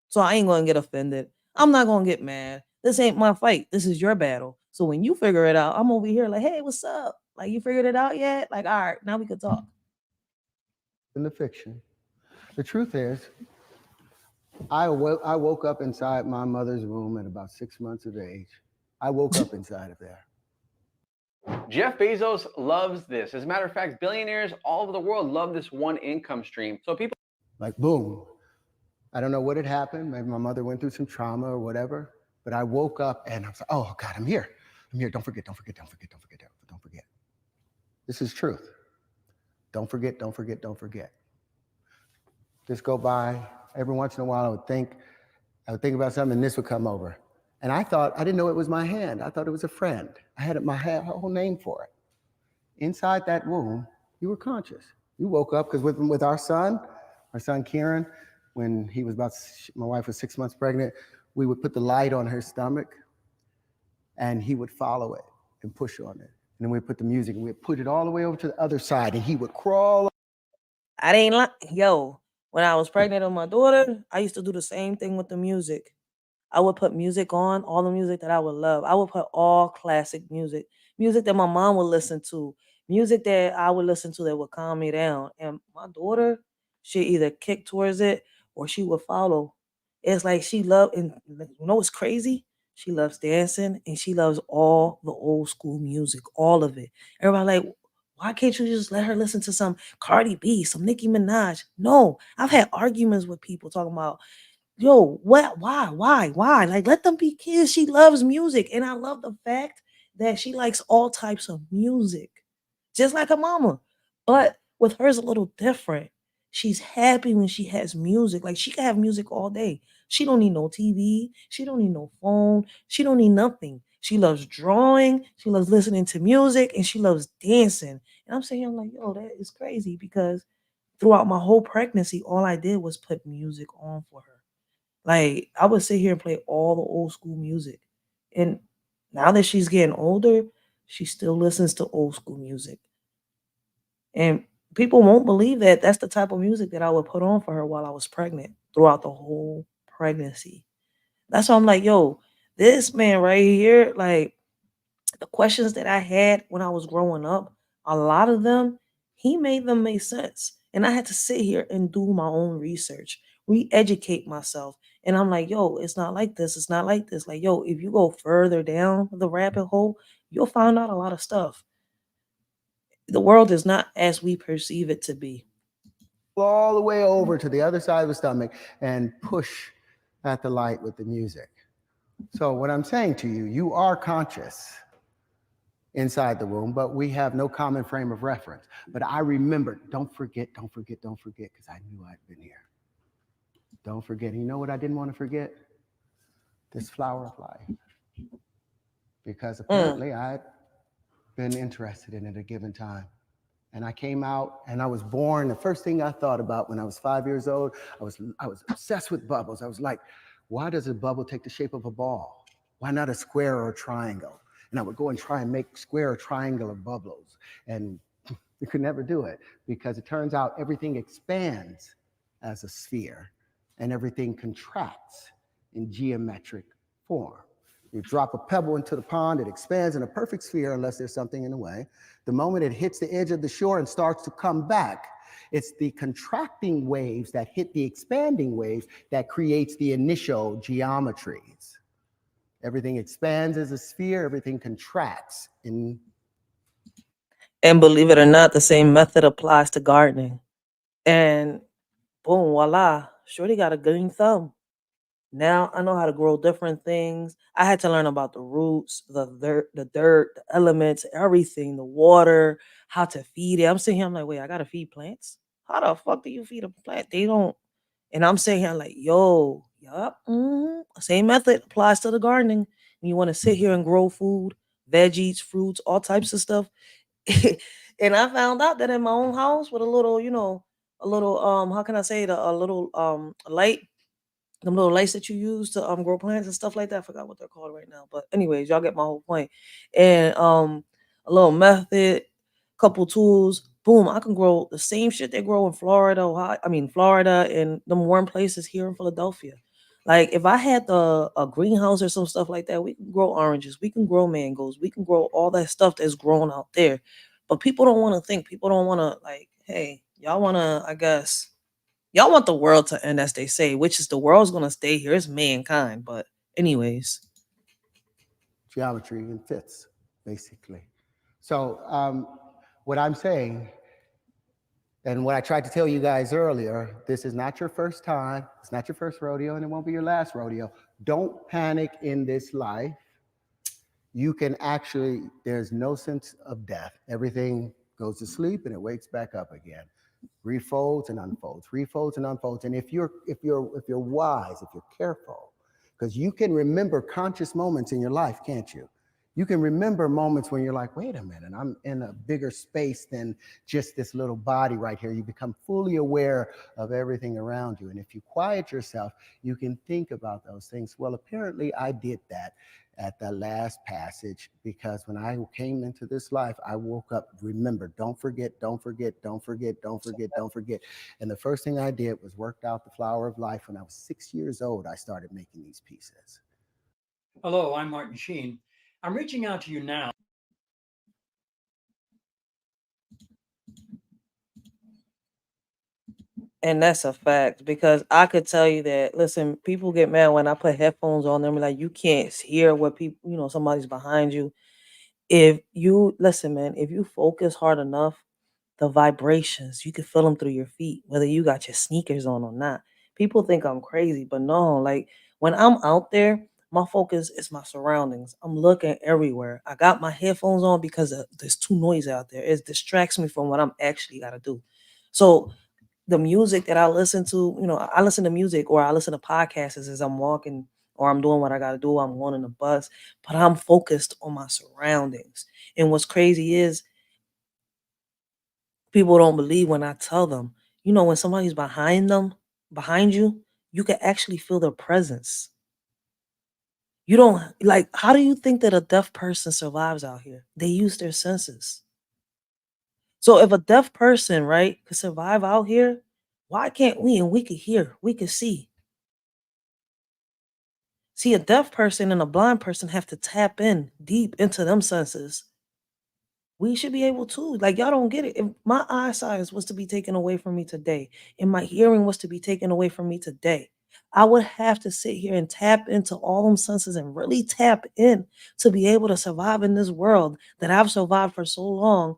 So I ain't gonna get offended. I'm not gonna get mad. This ain't my fight. This is your battle. So when you figure it out, I'm over here like, hey, what's up? Like, you figured it out yet? Like, all right, now we can talk. in the fiction. The truth is, I woke up inside my mother's womb at about 6 months of age. I woke up inside of there. Jeff Bezos loves this. As a matter of fact, billionaires all over the world love this one income stream. So people like, boom. I don't know what had happened. Maybe my mother went through some trauma or whatever, but I woke up and I was like, oh God, I'm here. I'm here. Don't forget, don't forget, don't forget, don't forget, don't forget. This is truth. Don't forget, don't forget, don't forget. Just go by. Every once in a while, I would think about something and this would come over. And I didn't know it was my hand. I thought it was a friend. I had my whole name for it. Inside that womb, you were conscious. You woke up because with our son Kieran, when he was my wife was 6 months pregnant, we would put the light on her stomach and he would follow it and push on it. And then we'd put the music and we'd put it all the way over to the other side and he would crawl. I didn't like, when I was pregnant with my daughter, I used to do the same thing with the music. I would put music on, all the music that I would love. I would put all classic music that my mom would listen to, music that I would listen to that would calm me down. And my daughter, she either kick towards it or she would follow. It's like she loved, and you know what's crazy? She loves dancing and she loves all the old school music, all of it. Everybody like, why can't you just let her listen to some Cardi B, some Nicki Minaj? No, I've had arguments with people talking about, why? Like, let them be kids. She loves music. And I love the fact that she likes all types of music, just like her mama. But with hers a little different. She's happy when she has music. Like, she can have music all day. She don't need no TV. She don't need no phone. She don't need nothing. She loves drawing. She loves listening to music, and she loves dancing. And I'm saying, I'm like, yo, that is crazy because throughout my whole pregnancy, all I did was put music on for her. Like I would sit here and play all the old school music. And now that she's getting older, she still listens to old school music. And people won't believe that that's the type of music that I would put on for her while I was pregnant throughout the whole pregnancy. That's why I'm like, yo, this man right here, like the questions that I had when I was growing up, a lot of them, he made them make sense. And I had to sit here and do my own research, re-educate myself. And I'm like, yo, it's not like this. It's not like this. Like, yo, if you go further down the rabbit hole, you'll find out a lot of stuff. The world is not as we perceive it to be. All the way over to the other side of the stomach and push at the light with the music. So what I'm saying to you, you are conscious inside the womb, but we have no common frame of reference. But I remember, don't forget, because I knew I'd been here. Don't forget. And you know what I didn't want to forget? This flower of life. Because apparently I'd been interested in it at a given time. And I came out and I was born. The first thing I thought about when I was 5 years old, I was obsessed with bubbles. I was like, why does a bubble take the shape of a ball? Why not a square or a triangle? And I would go and try and make square or triangular bubbles. And you could never do it because it turns out everything expands as a sphere and everything contracts in geometric form. You drop a pebble into the pond, it expands in a perfect sphere unless there's something in the way. The moment it hits the edge of the shore and starts to come back, it's the contracting waves that hit the expanding waves that creates the initial geometries. Everything expands as a sphere, everything contracts in. And believe it or not, the same method applies to gardening. And boom, voila, Shorty got a green thumb. Now I know how to grow different things. I had to learn about the roots, the dirt, the elements, everything, the water, how to feed it. I'm sitting here, I'm like, wait, I gotta feed plants? How the fuck do you feed a plant? They don't. And I'm sitting here like, yo, yup, same method applies to the gardening. When you want to sit here and grow food, veggies, fruits, all types of stuff. And I found out that in my own house with a little, a little how can I say it, a little light, them little lights that you use to grow plants and stuff like that. I forgot what they're called right now. But anyways, y'all get my whole point. And a little method, couple tools, boom, I can grow the same shit they grow in Florida, Florida and them warm places here in Philadelphia. Like if I had a greenhouse or some stuff like that, we can grow oranges, we can grow mangoes, we can grow all that stuff that's grown out there. But people don't want to think. People don't want to like, hey, y'all want to, I guess, y'all want the world to end, as they say, which is the world's gonna stay here. It's mankind. But anyways, Geometry and fits, basically. So what I'm saying, and what I tried to tell you guys earlier, this is not your first time. It's not your first rodeo, and it won't be your last rodeo. Don't panic in this life. You can actually, there's no sense of death. Everything goes to sleep and it wakes back up again. Refolds and unfolds, refolds and unfolds. And if you're wise, if you're careful, because you can remember conscious moments in your life, can't you? You can remember moments when you're like, wait a minute, I'm in a bigger space than just this little body right here. You become fully aware of everything around you. And if you quiet yourself, you can think about those things. Well, apparently I did that at the last passage, because when I came into this life, I woke up, remember, don't forget, don't forget, don't forget, don't forget, don't forget. And the first thing I did was worked out the flower of life. When I was 6 years old, I started making these pieces. Hello, I'm Martin Sheen. I'm reaching out to you now. and that's a fact because I could tell you that. Listen, people get mad when I put headphones on them. Like you can't hear what people, somebody's behind you. If you listen, man, if you focus hard enough, the vibrations, you can feel them through your feet, whether you got your sneakers on or not. People think I'm crazy, but no, like when I'm out there, my focus is my surroundings. I'm looking everywhere. I got my headphones on because there's too noisy out there. It distracts me from what I'm actually got to do. So the music that I listen to, I listen to music or I listen to podcasts as I'm walking or I'm doing what I got to do. I'm going on the bus, but I'm focused on my surroundings. And what's crazy is people don't believe when I tell them, when somebody's behind you, you can actually feel their presence. You don't like, how do you think that a deaf person survives out here? They use their senses. So if a deaf person, right, could survive out here, why can't we? And we could hear, we could see. See, a deaf person and a blind person have to tap in deep into them senses. We should be able to. Like, y'all don't get it. If my eyesight was to be taken away from me today, and my hearing was to be taken away from me today, I would have to sit here and tap into all them senses and really tap in to be able to survive in this world that I've survived for so long,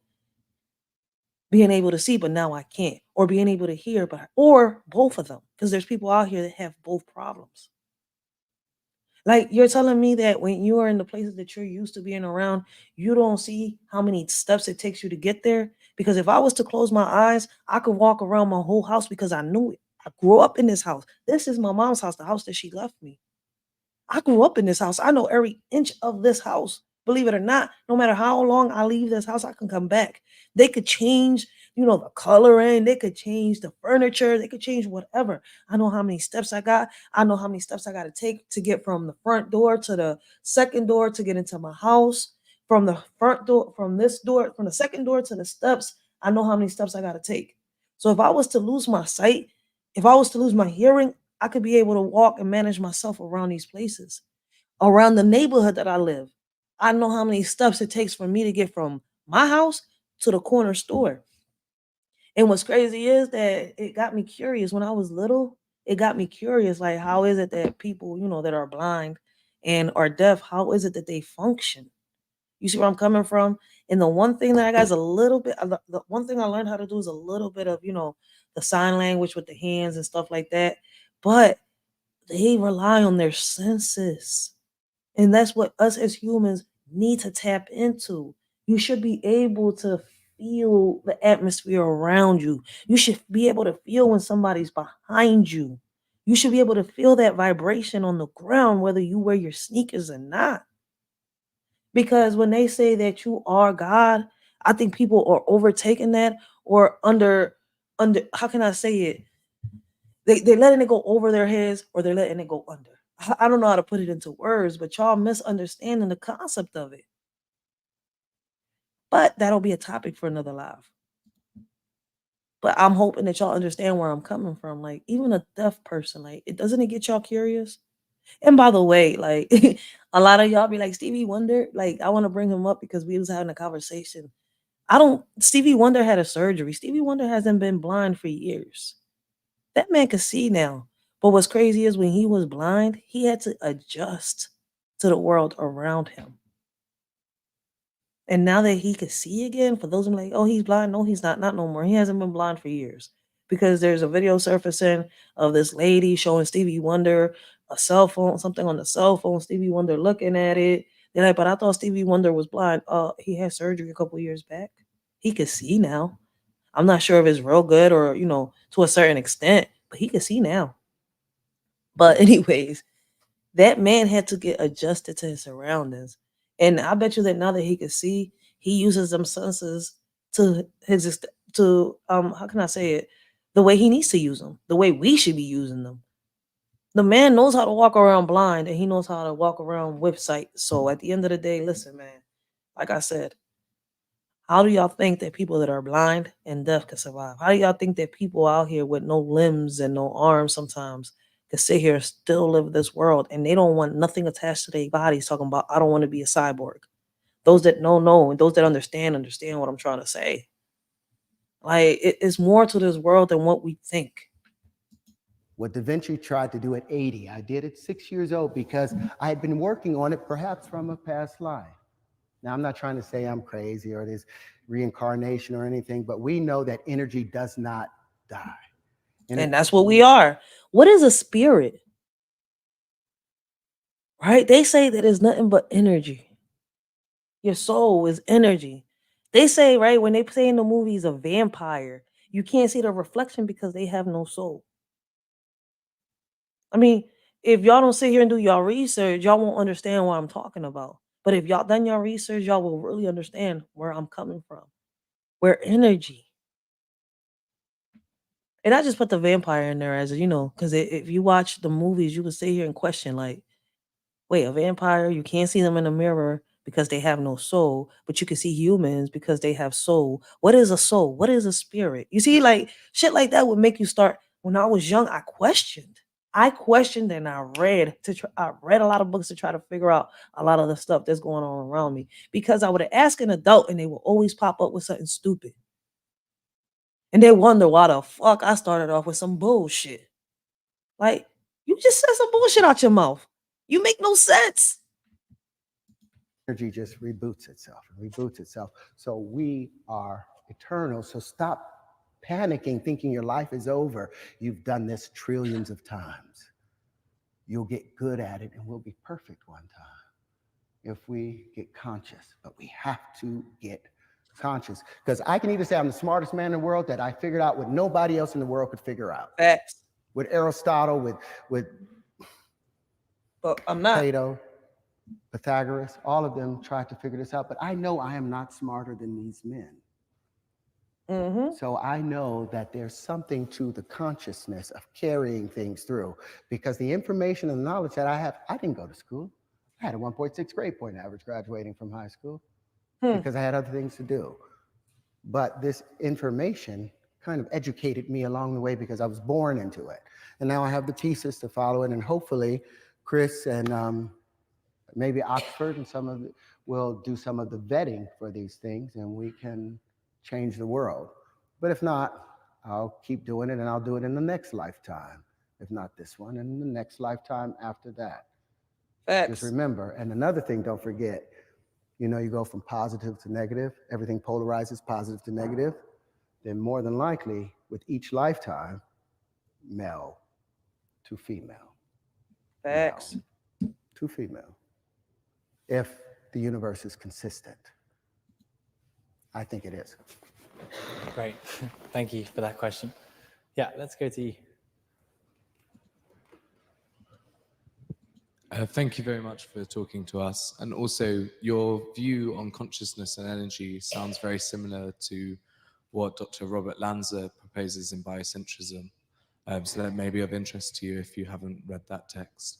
being able to see, but now I can't, or being able to hear, or both of them, because there's people out here that have both problems. Like, you're telling me that when you are in the places that you're used to being around, you don't see how many steps it takes you to get there? Because if I was to close my eyes, I could walk around my whole house because I knew it. I grew up in this house. This is my mom's house, the house that she left me. I grew up in this house. I know every inch of this house. Believe it or not, no matter how long I leave this house, I can come back. They could change, the coloring, they could change the furniture, they could change whatever. I know how many steps I got. I know how many steps I got to take to get from the front door to the second door to get into my house. From the front door, from this door, from the second door to the steps, I know how many steps I got to take. So if I was to lose my sight, if I was to lose my hearing, I could be able to walk and manage myself around these places, around the neighborhood that I live. I know how many steps it takes for me to get from my house to the corner store. And what's crazy is that it got me curious when I was little. It got me curious, like, how is it that people, that are blind and are deaf, how is it that they function? You see where I'm coming from? And the one thing that I got is a little bit, the one thing I learned how to do is a little bit of, the sign language with the hands and stuff like that. But they rely on their senses. And that's what us as humans need to tap into. You should be able to feel the atmosphere around you. You should be able to feel when somebody's behind you. You should be able to feel that vibration on the ground, whether you wear your sneakers or not. Because when they say that you are God, I think people are overtaking that, or under how can I say it? They're letting it go over their heads, or they're letting it go under. I don't know how to put it into words, but y'all misunderstanding the concept of it. But that'll be a topic for another live. But I'm hoping that y'all understand where I'm coming from. Like, even a deaf person, like, doesn't it get y'all curious? And by the way, like, a lot of y'all be like, Stevie Wonder, like, I want to bring him up because we was having a conversation. Stevie Wonder had a surgery. Stevie Wonder hasn't been blind for years. That man could see now. But what's crazy is when he was blind, he had to adjust to the world around him. And now that he could see again, for those who are like, oh, he's blind. No, he's not no more. He hasn't been blind for years. Because there's a video surfacing of this lady showing Stevie Wonder a cell phone, something on the cell phone, Stevie Wonder looking at it. They're like, but I thought Stevie Wonder was blind. He had surgery a couple years back. He could see now. I'm not sure if it's real good or, to a certain extent, but he can see now. But anyways, that man had to get adjusted to his surroundings. And I bet you that now that he can see, he uses them senses to how can I say it? The way he needs to use them, the way we should be using them. The man knows how to walk around blind, and he knows how to walk around with sight. So at the end of the day, listen, man, like I said, how do y'all think that people that are blind and deaf can survive? How do y'all think that people out here with no limbs and no arms sometimes can sit here and still live this world, and they don't want nothing attached to their bodies, talking about, I don't want to be a cyborg? Those that know, and those that understand what I'm trying to say. Like, it's more to this world than what we think. What Da Vinci tried to do at 80, I did at 6 years old because I had been working on it perhaps from a past life. Now, I'm not trying to say I'm crazy or there's reincarnation or anything, but we know that energy does not die. And that's what we are. What is a spirit? Right? They say that it's nothing but energy. Your soul is energy. They say, right, when they say in the movies a vampire, you can't see the reflection because they have no soul. I mean, if y'all don't sit here and do y'all research, y'all won't understand what I'm talking about. But if y'all done y'all research, y'all will really understand where I'm coming from. Where energy. And I just put the vampire in there as, because if you watch the movies, you would sit here and question, like, wait, a vampire, you can't see them in the mirror because they have no soul, but you can see humans because they have soul. What is a soul? What is a spirit? You see, like, shit like that would make you start. When I was young, I questioned. And I read I read a lot of books to try to figure out a lot of the stuff that's going on around me, because I would ask an adult and they will always pop up with something stupid. And they wonder why the fuck I started off with some bullshit. Like, you just said some bullshit out your mouth. You make no sense. Energy just reboots itself and reboots itself. So we are eternal. So stop panicking, thinking your life is over. You've done this trillions of times. You'll get good at it and we'll be perfect one time if we get conscious. But we have to get conscious, because I can either say I'm the smartest man in the world, that I figured out what nobody else in the world could figure out. Facts. With Aristotle, with but I'm not. Plato, Pythagoras, all of them tried to figure this out. But I know I am not smarter than these men. Mm-hmm. So I know that there's something to the consciousness of carrying things through, because the information and knowledge that I have, I didn't go to school. I had a 1.6 grade point average graduating from high school because I had other things to do. But this information kind of educated me along the way because I was born into it. And now I have the pieces to follow it. And hopefully Chris and maybe Oxford and some of it will do some of the vetting for these things, and we can change the world. But if not, I'll keep doing it, and I'll do it in the next lifetime. If not this one, and the next lifetime after that. Facts. Just remember, and another thing, don't forget, you go from positive to negative, everything polarizes positive to negative, then more than likely, with each lifetime, male to female. Facts. Male to female. If the universe is consistent. I think it is. Great. Thank you for that question. Yeah, let's go to you. Thank you very much for talking to us. And also, your view on consciousness and energy sounds very similar to what Dr. Robert Lanza proposes in biocentrism. So that may be of interest to you if you haven't read that text.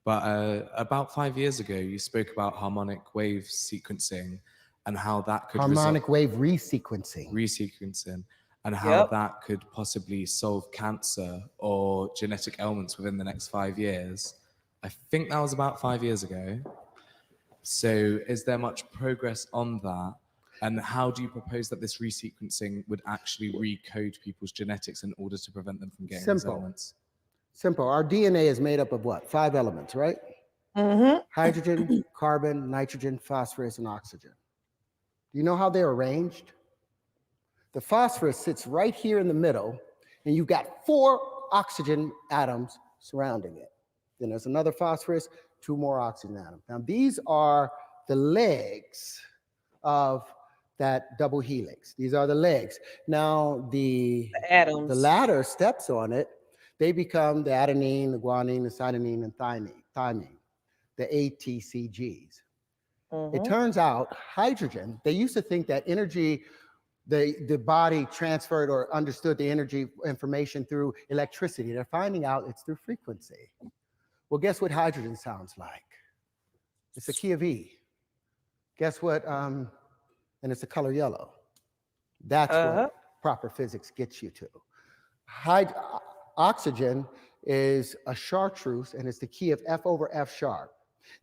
But about 5 years ago, you spoke about harmonic wave sequencing and how that could harmonic wave resequencing, and how that could possibly solve cancer or genetic ailments within the next 5 years. I think that was about 5 years ago. So is there much progress on that? And how do you propose that this resequencing would actually recode people's genetics in order to prevent them from getting these ailments? Simple. Our DNA is made up of what? 5 elements, right? Mm-hmm. Hydrogen, carbon, nitrogen, phosphorus, and oxygen. Do you know how they're arranged? The phosphorus sits right here in the middle, and you've got 4 oxygen atoms surrounding it. Then there's another phosphorus, 2 more oxygen atoms. Now, these are the legs of that double helix. These are the legs. Now, the atoms, the latter steps on it, they become the adenine, the guanine, the cytosine, and thymine, the ATCGs. It turns out hydrogen, they used to think that energy, the body transferred or understood the energy information through electricity. They're finding out it's through frequency. Well, guess what hydrogen sounds like? It's a key of E. Guess what? And it's the color yellow. That's what proper physics gets you to. Oxygen is a chartreuse, and it's the key of F over F sharp.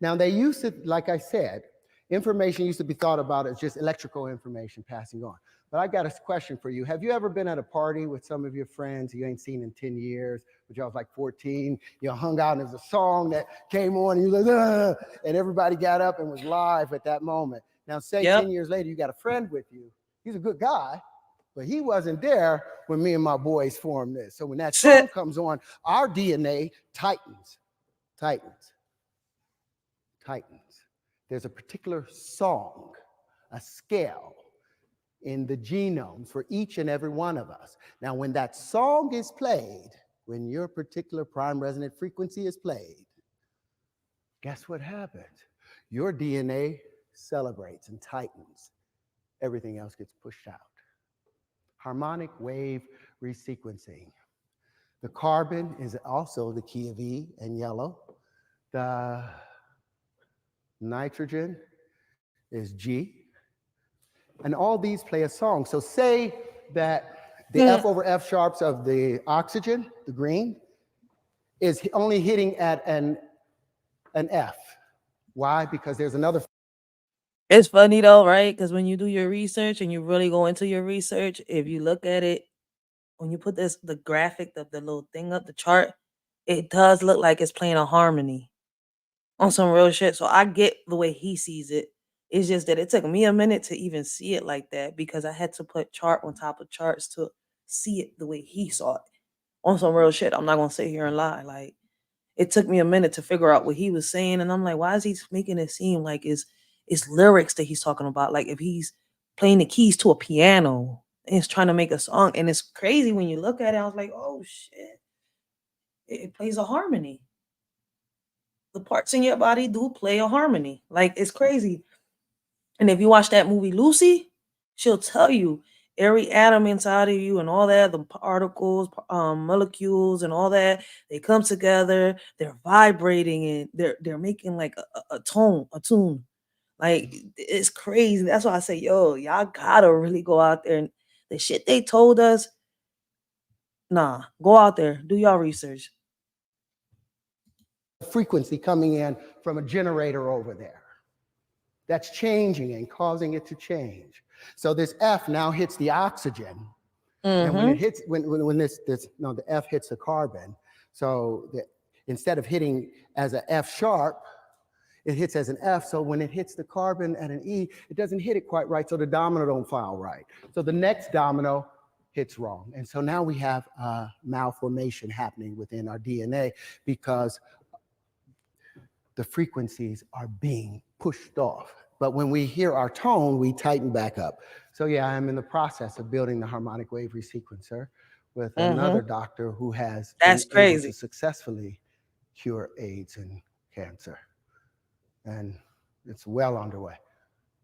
Now, they used to, like I said, information used to be thought about as just electrical information passing on. But I got a question for you. Have you ever been at a party with some of your friends you ain't seen in 10 years, but y'all was like 14, you hung out and there's a song that came on and you was like, and everybody got up and was live at that moment. Now, say 10 years later, you got a friend with you. He's a good guy, but he wasn't there when me and my boys formed this. So when that song comes on, our DNA tightens. There's a particular song, a scale in the genomes for each and every one of us. Now, when that song is played, when your particular prime resonant frequency is played, guess what happens? Your DNA celebrates and tightens. Everything else gets pushed out. Harmonic wave resequencing. The carbon is also the key of E and yellow. The nitrogen is G. And all these play a song. So say that the F over F sharps of the oxygen, the green, is only hitting at an F. Why? Because there's another. It's funny though, right? Because when you do your research and you really go into your research, if you look at it, when you put the graphic, the little thing up, the chart, it does look like it's playing a harmony on some real shit. So I get the way he sees it. It's just that it took me a minute to even see it like that because I had to put chart on top of charts to see it the way he saw it on some real shit. I'm not gonna sit here and lie. Like, it took me a minute to figure out what he was saying, and I'm like, why is he making it seem like it's lyrics that he's talking about? Like if he's playing the keys to a piano and he's trying to make a song, and it's crazy when you look at it. I was like, oh shit, it plays a harmony. The parts in your body do play a harmony. Like, it's crazy. And if you watch that movie Lucy, she'll tell you every atom inside of you and all that, the particles, molecules and all that, they come together, they're vibrating and they're making like a tune. Like, it's crazy. That's why I say, yo, y'all gotta really go out there. And the shit they told us, nah, go out there, do y'all research. Frequency coming in from a generator over there. That's changing and causing it to change. So this F now hits the oxygen. And when it hits, when the F hits the carbon, so instead of hitting as an F sharp, it hits as an F. So when it hits the carbon at an E, it doesn't hit it quite right. So the domino don't file right. So the next domino hits wrong. And so now we have malformation happening within our DNA because the frequencies are being pushed off. But when we hear our tone, we tighten back up. So yeah, I'm in the process of building the harmonic wave resequencer with another doctor who has That's been able crazy to successfully cure AIDS and cancer. And it's well underway.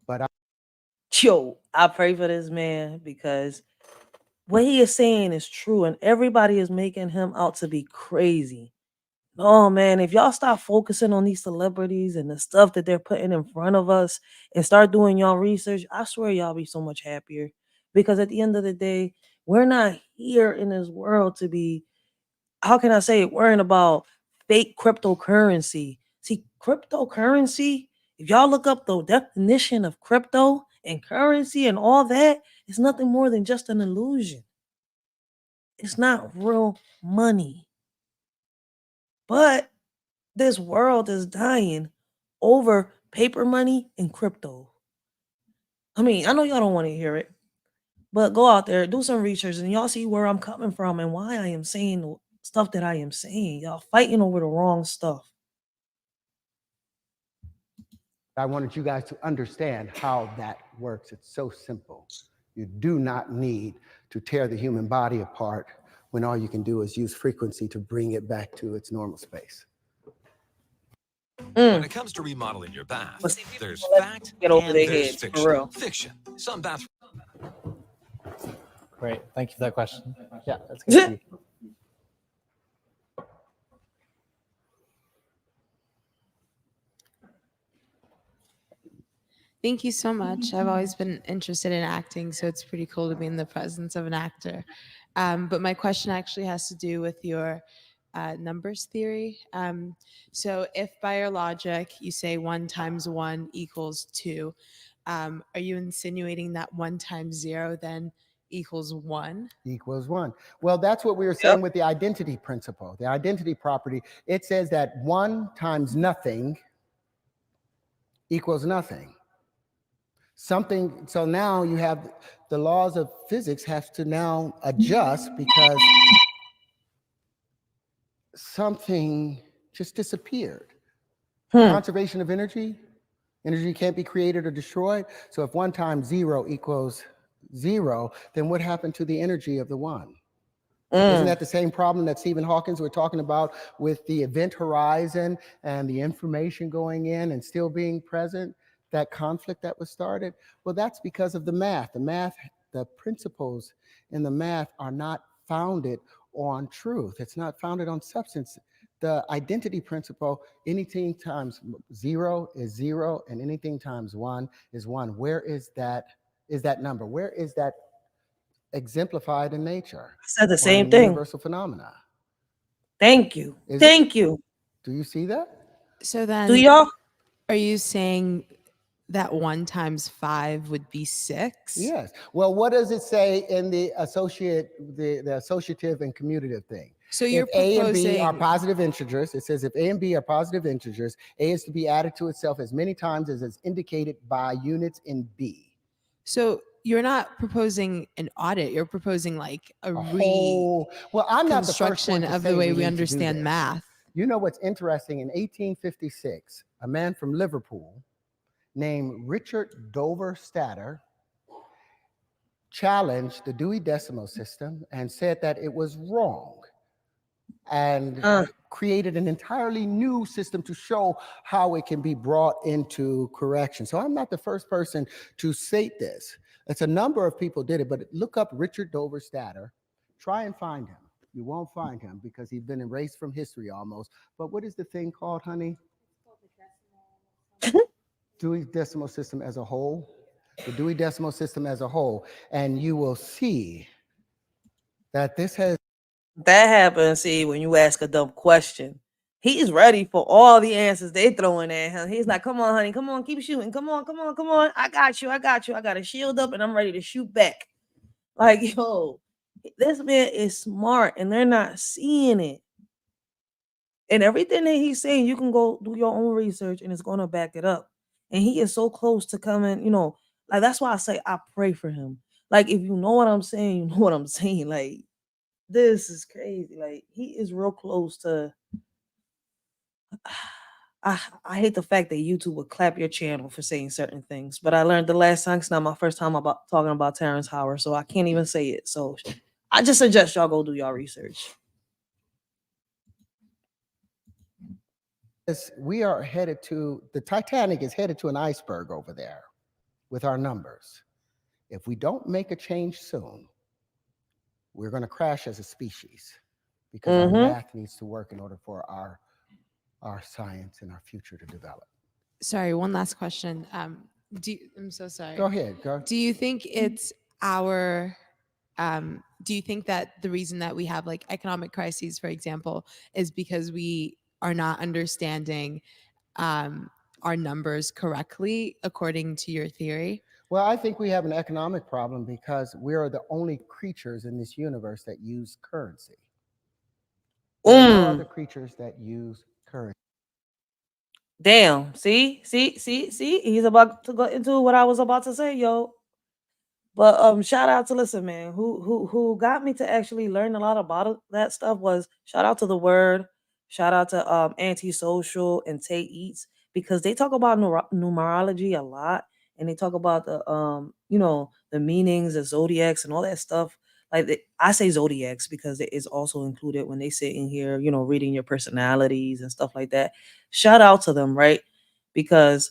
But I pray for this man because what he is saying is true and everybody is making him out to be crazy. Oh man, if y'all stop focusing on these celebrities and the stuff that they're putting in front of us and start doing y'all research, I swear y'all be so much happier. Because at the end of the day, we're not here in this world to be, how can I say it, worrying about fake cryptocurrency. See, cryptocurrency, if y'all look up the definition of crypto and currency and all that, it's nothing more than just an illusion. It's not real money. But this world is dying over paper money and crypto. I mean, I know y'all don't want to hear it, but go out there, do some research, and y'all see where I'm coming from and why I am saying the stuff that I am saying. Y'all fighting over the wrong stuff. I wanted you guys to understand how that works. It's so simple. You do not need to tear the human body apart when all you can do is use frequency to bring it back to its normal space. When it comes to remodeling your bath, there's fact Get over and their there's heads, for fiction. real. Fiction. Some baths. Great, thank you for that question. Yeah, that's good. Thank you so much. I've always been interested in acting, so it's pretty cool to be in the presence of an actor. But my question actually has to do with your numbers theory. So if by your logic you say 1 times 1 equals 2, are you insinuating that 1 times 0 then equals 1? Equals 1. Well, that's what we were saying with the identity principle, the identity property. It says that 1 times nothing equals nothing. Something, so now you have the laws of physics have to now adjust because something just disappeared. Conservation of energy, energy can't be created or destroyed. So if 1 times 0 equals 0, then what happened to the energy of the 1? Isn't Mm. that the same problem that Stephen Hawkins were talking about with the event horizon and the information going in and still being present? That conflict that was started? Well, that's because of the math. The principles in the math are not founded on truth. It's not founded on substance. The identity principle, anything times 0 is 0, and anything times 1 is 1. Where is that number? Where is that exemplified in nature? I said the Or same in thing. universal phenomena? Thank you. Is it? Thank you. Do you see that? So then, Do y'all? are you saying that 1 times 5 would be 6? Yes. Well, what does it say in the associative and commutative thing? So If you're A and B are proposing, positive integers, it says if A and B are positive integers, A is to be added to itself as many times as is indicated by units in B. so you're not proposing an audit, you're proposing like a Well, I'm not the first one reconstruction to of say the way we need to do understand this. math. You know what's interesting? In 1856, a man from Liverpool named Richard Dover Statter challenged the Dewey Decimal System and said that it was wrong, and created an entirely new system to show how it can be brought into correction. So I'm not the first person to state this. It's a number of people did it, but look up Richard Dover Statter. Try and find him. You won't find him because he's been erased from history almost. But what is the thing called, honey? Dewey Decimal System as a whole. The Dewey Decimal System as a whole. And you will see that this has That happens, see, when you ask a dumb question. He's ready for all the answers they throwing at him. He's like, come on, honey, come on, keep shooting. Come on, come on, come on. I got you. I got a shield up and I'm ready to shoot back. Like, yo, this man is smart and they're not seeing it. And everything that he's saying, you can go do your own research and it's going to back it up. And he is so close to coming, like that's why I say I pray for him. Like, if you know what I'm saying, you know what I'm saying. Like, this is crazy. Like, he is real close to. I hate the fact that YouTube would clap your channel for saying certain things, but I learned the last time. It's not my first time about talking about Terrence Howard, so I can't even say it. So I just suggest y'all go do y'all research. We are headed to, the Titanic is headed to an iceberg over there with our numbers. If we don't make a change soon, we're going to crash as a species because our math needs to work in order for our science and our future to develop. Sorry, one last question. I'm so sorry. Go ahead. Go. Do you think it's do you think that the reason that we have like economic crises, for example, is because we are not understanding our numbers correctly according to your theory? Well, I think we have an economic problem because we are the only creatures in this universe that use currency. There are no other creatures that use currency. Damn. See? He's about to go into what I was about to say, yo. But shout out to listen, man. Who got me to actually learn a lot about that stuff was shout out to the word, shout out to Antisocial and Tay Eats, because they talk about numerology a lot, and they talk about the the meanings, the zodiacs, and all that stuff. Like I say zodiacs because it is also included when they sit in here, reading your personalities and stuff like that. Shout out to them, right? Because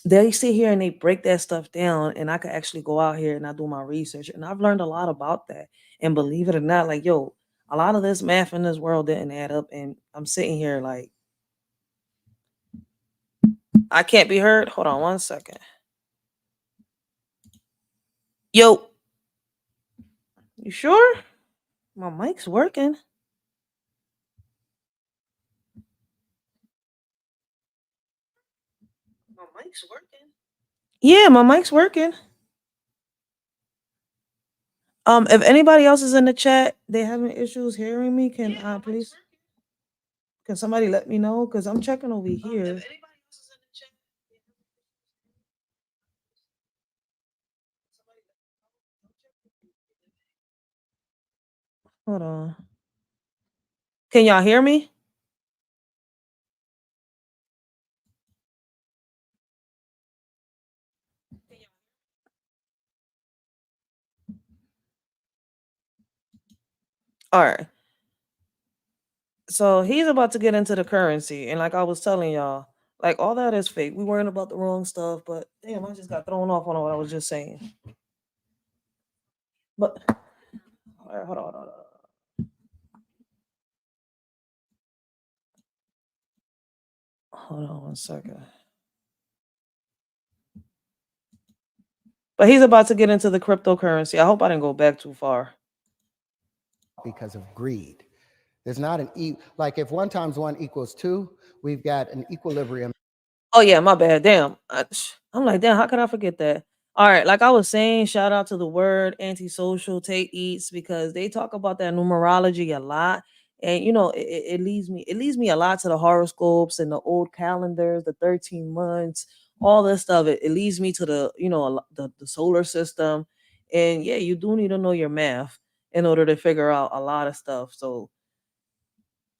they sit here and they break that stuff down, and I could actually go out here and I do my research, and I've learned a lot about that. And believe it or not, like, yo, a lot of this math in this world didn't add up, and I'm sitting here like, I can't be heard. Hold on one second. Yo, you sure? My mic's working. My mic's working. Yeah, my mic's working. If anybody else is in the chat, they having issues hearing me, can please, can somebody let me know? Because I'm checking over here. Hold on. Can y'all hear me? All right. So he's about to get into the currency, and like I was telling y'all, like all that is fake. We worrying about the wrong stuff, but damn, I just got thrown off on what I was just saying. But all right, hold on. Hold on 1 second. But he's about to get into the cryptocurrency. I hope I didn't go back too far. Because of greed. There's not like if 1 times 1 equals 2, we've got an equilibrium. Oh yeah, my bad. Damn. I'm like, damn, how could I forget that? All right, like I was saying, shout out to the word antisocial take eats because they talk about that numerology a lot. And you know, it leads me a lot to the horoscopes and the old calendars, the 13 months, all this stuff. It leads me to the, you know, the solar system. And yeah, you do need to know your math in order to figure out a lot of stuff. So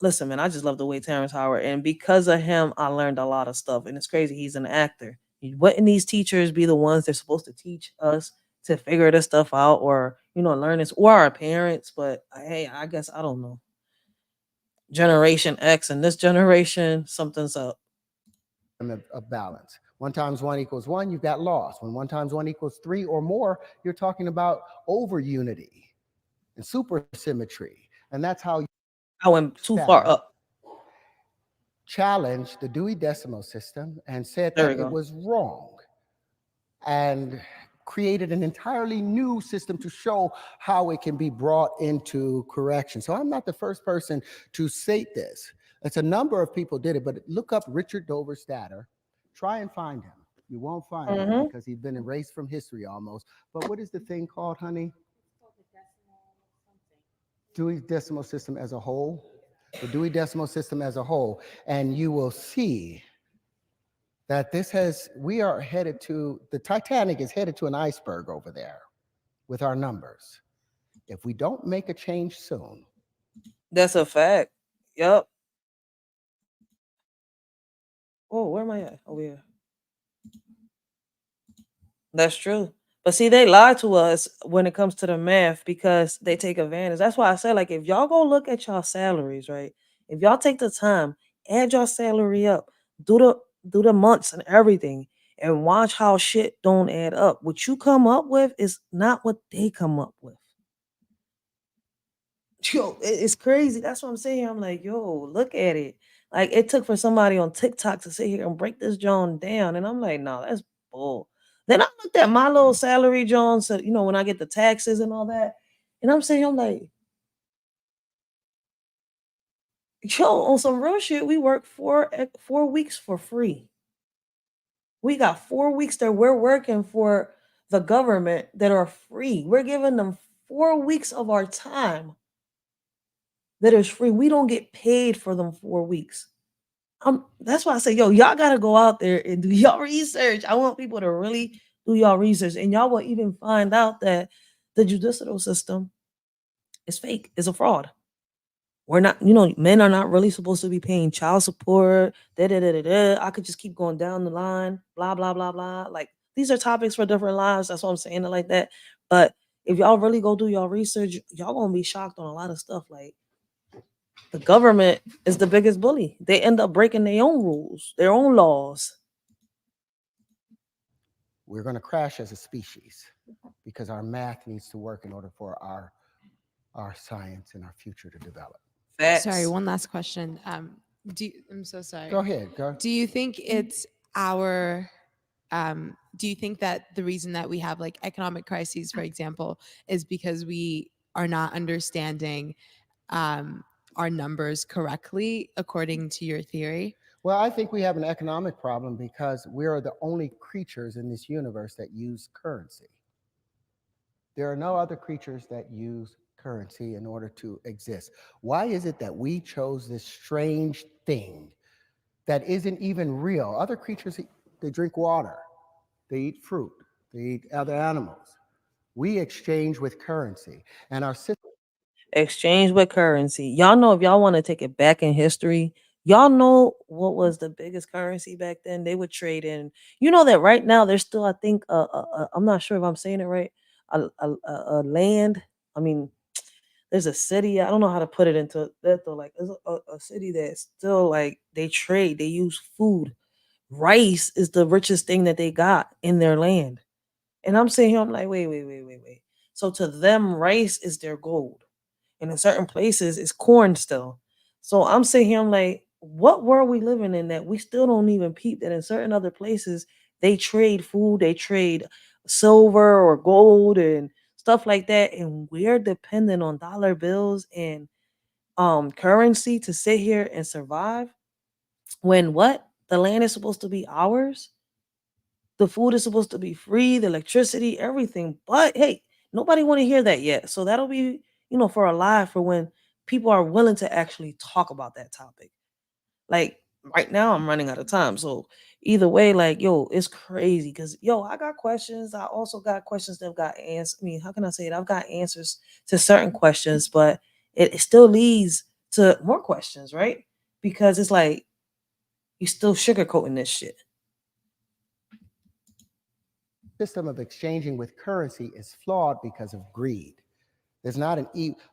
listen, man, I just love the way Terrence Howard, and because of him, I learned a lot of stuff. And it's crazy, he's an actor. Wouldn't these teachers be the ones they're supposed to teach us to figure this stuff out, or you know, learn this, or our parents? But hey, I guess I don't know. Generation X and this generation, something's up. Of balance. 1 times 1 equals 1, you've got loss. When 1 times 1 equals 3 or more, you're talking about over unity and super symmetry. And that's how I went too far up. Challenged the Dewey Decimal System and said There that we go. it was wrong and created an entirely new system to show how it can be brought into correction. So I'm not the first person to state this. It's a number of people did it, but look up Richard Dover Statter. Try and find him. You won't find him because he's been erased from history almost. But what is the thing called, honey? Dewey Decimal System as a whole. The Dewey Decimal System as a whole. And you will see that we are headed to, the Titanic is headed to an iceberg over there with our numbers. If we don't make a change soon. That's a fact. Yep. Oh, where am I at? Over here. That's true. But see, they lie to us when it comes to the math because they take advantage. That's why I say, like, if y'all go look at y'all salaries, right? If y'all take the time, add your salary up, do the months and everything, and watch how shit don't add up. What you come up with is not what they come up with. Yo, it's crazy. That's what I'm saying. I'm like, yo, look at it. Like it took for somebody on TikTok to sit here and break this John down, and I'm like, no, that's bull. Then I looked at my little salary, John. So you know, when I get the taxes and all that, and I'm saying, I'm like, yo, on some real shit, we work 4 weeks for free. We got 4 weeks that we're working for the government that are free. We're giving them 4 weeks of our time that is free. We don't get paid for them 4 weeks. That's why I say, yo, y'all gotta go out there and do y'all research. I want people to really do y'all research, and y'all will even find out that the judicial system is fake, is a fraud. We're not, you know, men are not really supposed to be paying child support. Da, da, da, da, da. I could just keep going down the line, blah, blah, blah, blah. Like these are topics for different lives. That's why I'm saying it like that. But if y'all really go do y'all research, y'all gonna be shocked on a lot of stuff. Like the government is the biggest bully. They end up breaking their own rules, their own laws. We're going to crash as a species because our math needs to work in order for our science and our future to develop. Sorry, one last question. I'm so sorry. Go ahead. Go. Do you think it's our do you think that the reason that we have like economic crises, for example, is because we are not understanding our numbers correctly according to your theory? Well, I think we have an economic problem because we are the only creatures in this universe that use currency. There are no other creatures that use currency in order to exist. Why is it that we chose this strange thing that isn't even real? Other creatures, they drink water, they eat fruit, they eat other animals. We exchange with currency, and our system. Exchange with currency. Y'all know if y'all want to take it back in history, y'all know what was the biggest currency back then? They would trade in. You know that right now there's still, I think, I'm not sure if I'm saying it right. A land. I mean, there's a city, I don't know how to put it into that though. Like there's a city that's still like they trade, they use food. Rice is the richest thing that they got in their land. And I'm sitting here, I'm like, wait. So to them, rice is their gold. And in certain places, it's corn still. So I'm sitting here, I'm like, what world we living in that we still don't even peep that in certain other places they trade food, they trade silver or gold and stuff like that, and we're dependent on dollar bills and currency to sit here and survive when what the land is supposed to be ours, the food is supposed to be free, the electricity, everything. But hey, nobody want to hear that yet. So that'll be, for a live for when people are willing to actually talk about that topic. Like right now, I'm running out of time. So either way, like, yo, it's crazy because I got questions. I also got questions that have got answers. I mean, how can I say it? I've got answers to certain questions, but it still leads to more questions, right? Because it's like you still sugarcoating this shit. System of exchanging with currency is flawed because of greed. There's not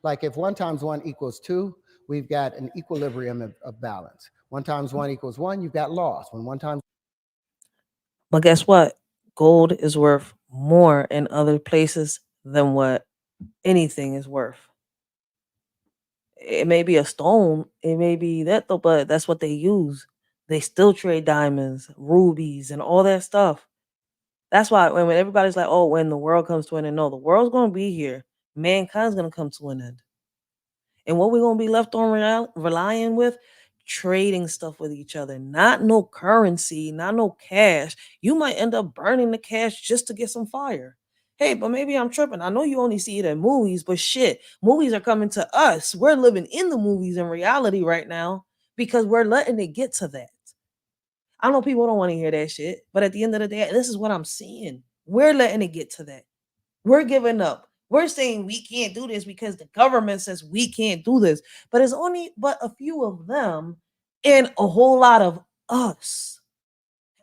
like if 1 times 1 equals 2, we've got an equilibrium of balance. 1 times 1 equals 1, you've got loss. When 1 times. But guess what? Gold is worth more in other places than what anything is worth. It may be a stone, it may be that though, but that's what they use. They still trade diamonds, rubies, and all that stuff. That's why when everybody's like, oh, when the world comes to an end, no, the world's gonna be here. Mankind's gonna come to an end. And what we're gonna be left on relying with? Trading stuff with each other. Not no currency, not no cash. You might end up burning the cash just to get some fire. Hey, but maybe I'm tripping. I know you only see it in movies, but shit, movies are coming to us. We're living in the movies in reality right now because we're letting it get to that. I know people don't want to hear that shit, but at the end of the day, this is what I'm seeing. We're letting it get to that. We're giving up. We're saying we can't do this because the government says we can't do this. But it's only but a few of them and a whole lot of us.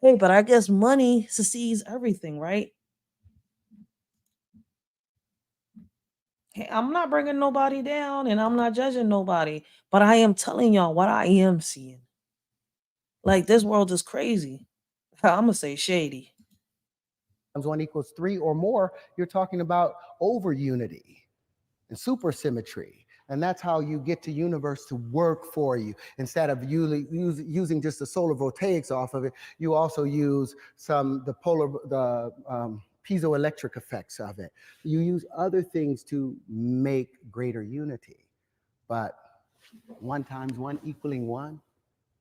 Hey, but I guess money succeeds everything, right? Hey, I'm not bringing nobody down and I'm not judging nobody, but I am telling y'all what I am seeing. Like this world is crazy. I'm gonna say shady. 1 equals 3 or more, you're talking about over unity and supersymmetry. And that's how you get the universe to work for you. Instead of using just the solar voltaics off of it, you also use the piezoelectric effects of it. You use other things to make greater unity. But 1 times 1 equaling 1,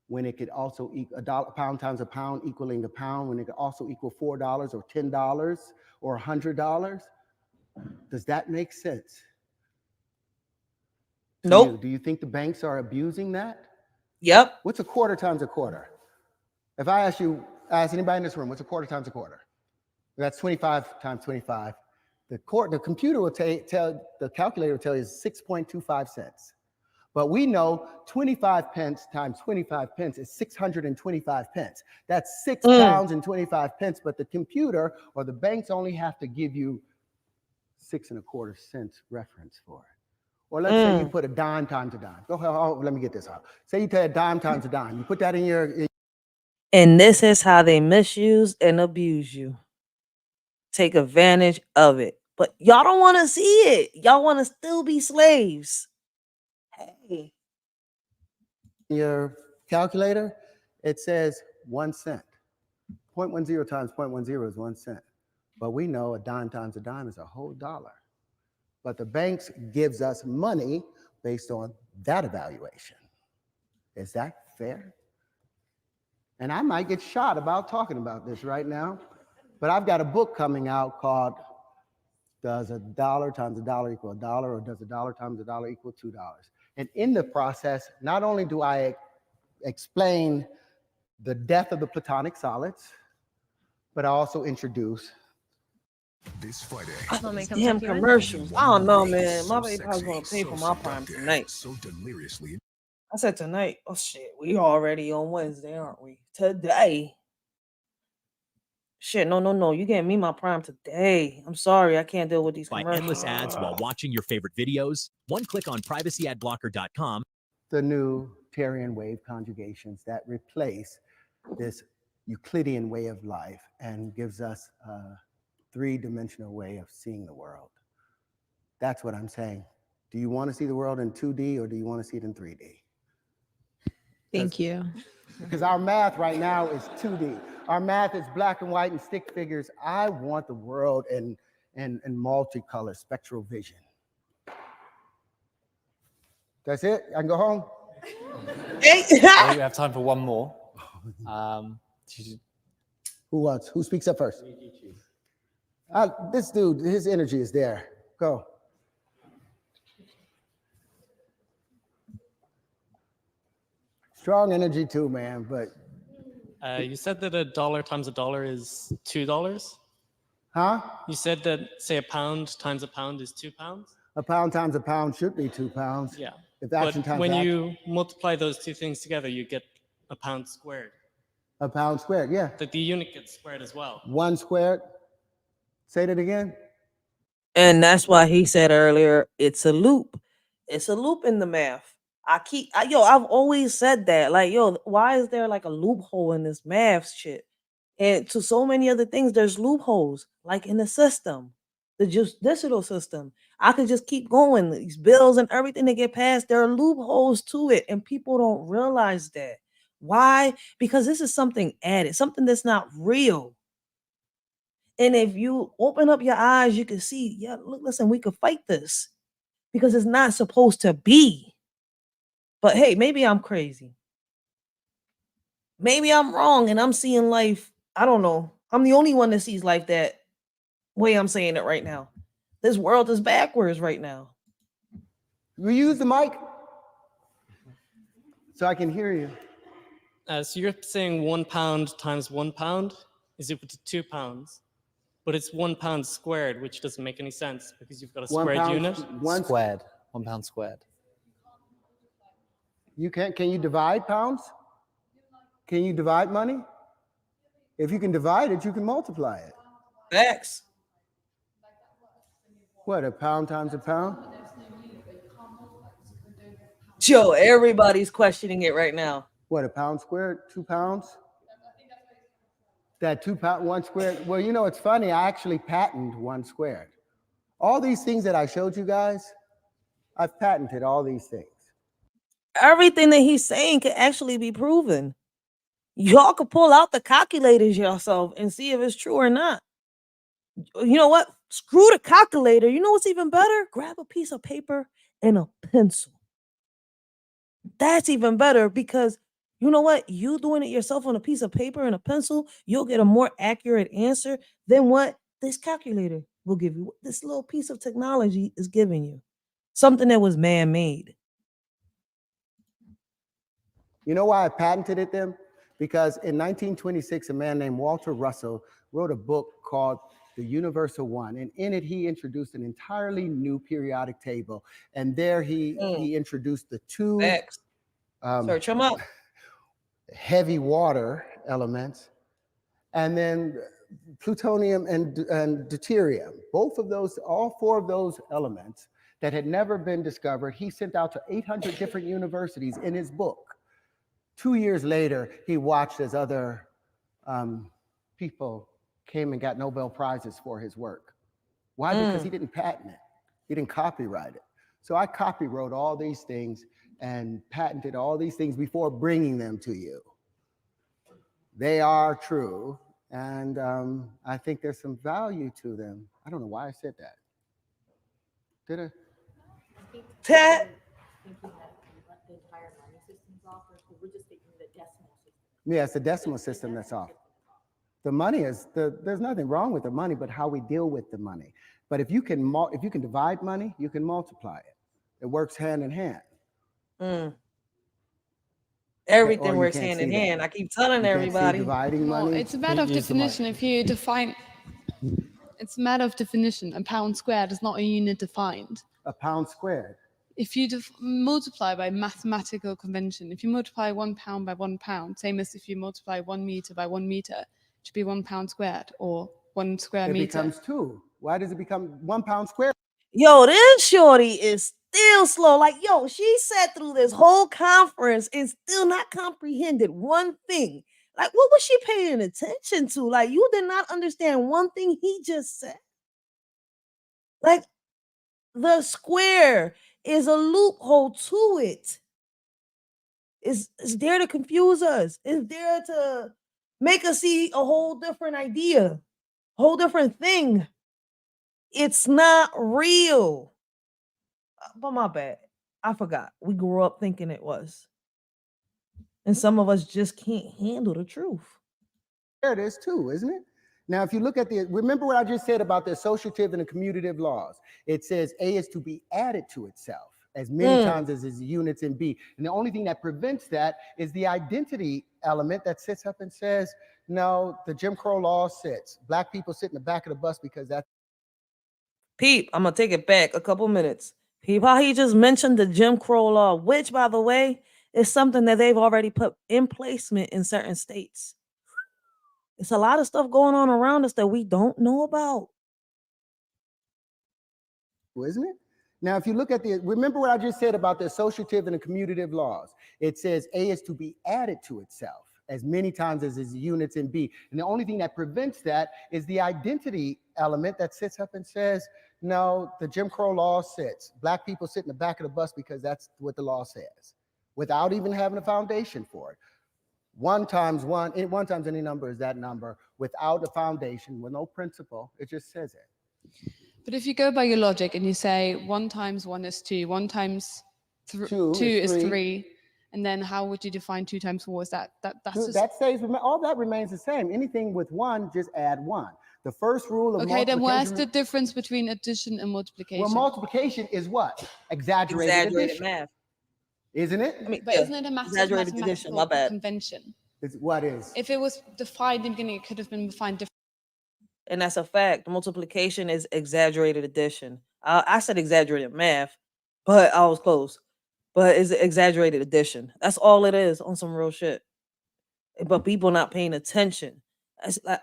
when it could also equal a pound times a pound equaling a pound, when it could also equal $4 or $10 or $100. Does that make sense? Nope. Do you think the banks are abusing that? Yep. What's a quarter times a quarter? If I ask anybody in this room, what's a quarter times a quarter? That's 25 times 25. The computer will the calculator will tell you 6.25 cents. But we know 25 pence times 25 pence is 625 pence. That's 6 pounds and 25 pence, but the computer or the banks only have to give you 6 1/4 cents reference for it. Or let's say you put a dime times a dime. Go ahead, let me get this out. Say you take a dime times a dime. You put that in your. And this is how they misuse and abuse you. Take advantage of it. But y'all don't want to see it. Y'all want to still be slaves. Hey. Your calculator, it says 1 cent. 0.10 times 0.10 is 1 cent. But we know a dime times a dime is a whole dollar. But the banks gives us money based on that evaluation. Is that fair? And I might get shot about talking about this right now, but I've got a book coming out called Does a dollar times a dollar equal a dollar, or does a dollar times a dollar equal $2? And in the process, not only do I explain the death of the platonic solids, but I also introduce this Friday. Damn commercials. I don't know, man. My baby probably gonna pay for my prime tonight. So deliriously. I said tonight. Oh shit, we already on Wednesday, aren't we? Today. Shit, no. You getting me my prime today. I'm sorry, I can't deal with these By commercials. endless ads while watching your favorite videos. One click on privacyadblocker.com. The new Terrian wave conjugations that replace this Euclidean way of life and gives us a three-dimensional way of seeing the world. That's what I'm saying. Do you want to see the world in 2D or do you want to see it in 3D? Thank you. Because our math right now is 2D. Our math is black and white and stick figures. I want the world in multicolor spectral vision. That's it? I can go home? I think we have time for one more. Who speaks up first? This dude, his energy is there. Go. Strong energy too, man, but. You said that $1 times $1 is $2? Huh? You said that, say, a pound times a pound is 2 pounds? A pound times a pound should be 2 pounds. Yeah. If But action times when action, you multiply those two things together, you get a pound squared. a pound squared, yeah. That the unit gets squared as well. 1 squared. Say that again. And that's why he said earlier, it's a loop. It's a loop in the math. I've always said that. Like, yo, why is there like a loophole in this math shit? And to so many other things, there's loopholes, like in the system, the just digital system. I could just keep going. These bills and everything that get passed, there are loopholes to it, and people don't realize that. Why? Because this is something added, something that's not real. And if you open up your eyes, you can see, yeah, look, listen, we could fight this because it's not supposed to be. But hey, maybe I'm crazy. Maybe I'm wrong and I'm seeing life. I don't know. I'm the only one that sees life that way I'm saying it right now. This world is backwards right now. Will you use the mic so I can hear you? So you're saying 1 pound times 1 pound is equal to 2 pounds. But it's 1 pound squared, which doesn't make any sense because you've got a squared unit. Squared. 1 pound squared. You can you divide pounds? Can you divide money? If you can divide it, you can multiply it. Facts. What, a pound times a pound? Joe, everybody's questioning it right now. What, a pound squared, 2 pounds? That 2 pound, 1 squared. Well, you know, it's funny. I actually patented 1 squared. All these things that I showed you guys, I've patented all these things. Everything that he's saying could actually be proven. Y'all could pull out the calculators yourself and see if it's true or not. You know what? Screw the calculator. You know what's even better? Grab a piece of paper and a pencil. That's even better because you know what? You doing it yourself on a piece of paper and a pencil, you'll get a more accurate answer than what this calculator will give you. This little piece of technology is giving you something that was man-made. You know why I patented it then? Because in 1926, a man named Walter Russell wrote a book called The Universal One. And in it, he introduced an entirely new periodic table. And there he introduced the two Search him up. heavy water elements, and then plutonium and deuterium. Both of those, all 4 of those elements that had never been discovered, he sent out to 800 different universities in his book. 2 years later, he watched as other people came and got Nobel Prizes for his work. Why? Because he didn't patent it. He didn't copyright it. So I copywrote all these things and patented all these things before bringing them to you. They are true, and I think there's some value to them. I don't know why I said that. Did I? Ted? Yeah, it's the decimal system that's off. The money is, there's nothing wrong with the money, but how we deal with the money. But if you can divide money, you can multiply it. It works hand in hand. Everything works hand in hand. I keep telling everybody. Dividing Well, money. it's a matter of definition. If you define, it's a matter of definition. A pound squared is not a unit defined. A pound squared. If you multiply by mathematical convention, if you multiply 1 pound by 1 pound, same as if you multiply 1 meter by 1 meter, should be 1 pound squared or 1 square It meter. becomes 2. Why does it become 1 pound square? Yo, this shorty is still slow. Like, yo, she sat through this whole conference and still not comprehended one thing. Like, what was she paying attention to? Like, you did not understand one thing he just said. Like, the square is a loophole to it. It's there to confuse us. It's there to make us see a whole different idea, whole different thing. It's not real. But my bad. I forgot. We grew up thinking it was. And some of us just can't handle the truth. There it is too, isn't it? Now, if you look at remember what I just said about the associative and the commutative laws. It says A is to be added to itself as many times as its units in B. And the only thing that prevents that is the identity element that sits up and says, no, the Jim Crow law sits. Black people sit in the back of the bus because that's. Peep, I'm going to take it back a couple minutes. Peep, how he just mentioned the Jim Crow law, which, by the way, is something that they've already put in placement in certain states. It's a lot of stuff going on around us that we don't know about. Isn't it? Now, if you look at remember what I just said about the associative and the commutative laws. It says A is to be added to itself as many times as its units in B. And the only thing that prevents that is the identity element that sits up and says, no, the Jim Crow law sits. Black people sit in the back of the bus because that's what the law says, without even having a foundation for it. 1 times 1 times any number is that number without a foundation, with no principle. It just says it. But if you go by your logic and you say 1 times 1 is 2, 1 times 2 is 3, and then how would you define 2 times 4? Is that's just... That stays, all that remains the same. Anything with 1, just add 1. The first rule of multiplication. Okay, then where's the difference between addition and multiplication? Well, multiplication is what? Exaggerated addition. Math. Isn't it? I mean, but isn't it a exaggerated addition? My bad. Convention? What is? If it was defined in the beginning, it could have been defined differently. And that's a fact. Multiplication is exaggerated addition. I said exaggerated math, but I was close. But it's exaggerated addition. That's all it is on some real shit. But people not paying attention.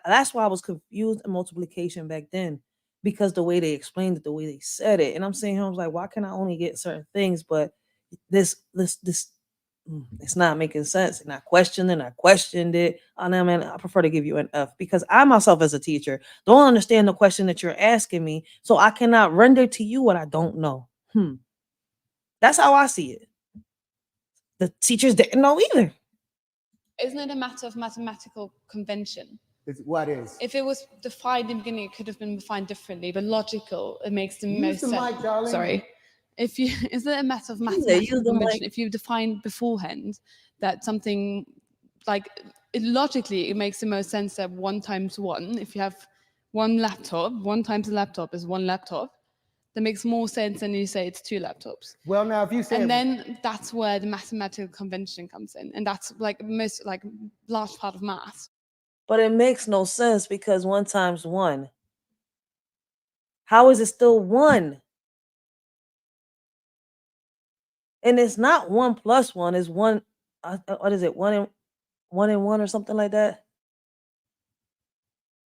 That's why I was confused in multiplication back then, because the way they explained it, the way they said it. And I'm saying, I was like, why can I only get certain things? But this it's not making sense. And I questioned it. Oh, no, man, I prefer to give you an F, because I myself as a teacher don't understand the question that you're asking me. So I cannot render to you what I don't know. That's how I see it. The teachers didn't know either. Isn't it a matter of mathematical convention? What is? If it was defined in the beginning, it could have been defined differently, but logical, it makes the most sense. Mic, darling. Sorry. Is it a matter of mathematical convention? If you define beforehand that something, like, logically, it makes the most sense that 1 times 1, if you have 1 laptop, 1 times a laptop is 1 laptop. That makes more sense than you say it's 2 laptops. Well, now if you say, and then that's where the mathematical convention comes in, and that's like most large part of math. But it makes no sense, because 1 times 1. How is it still 1? And it's not 1 plus 1. It's 1. What is it? 1 and 1 or something like that.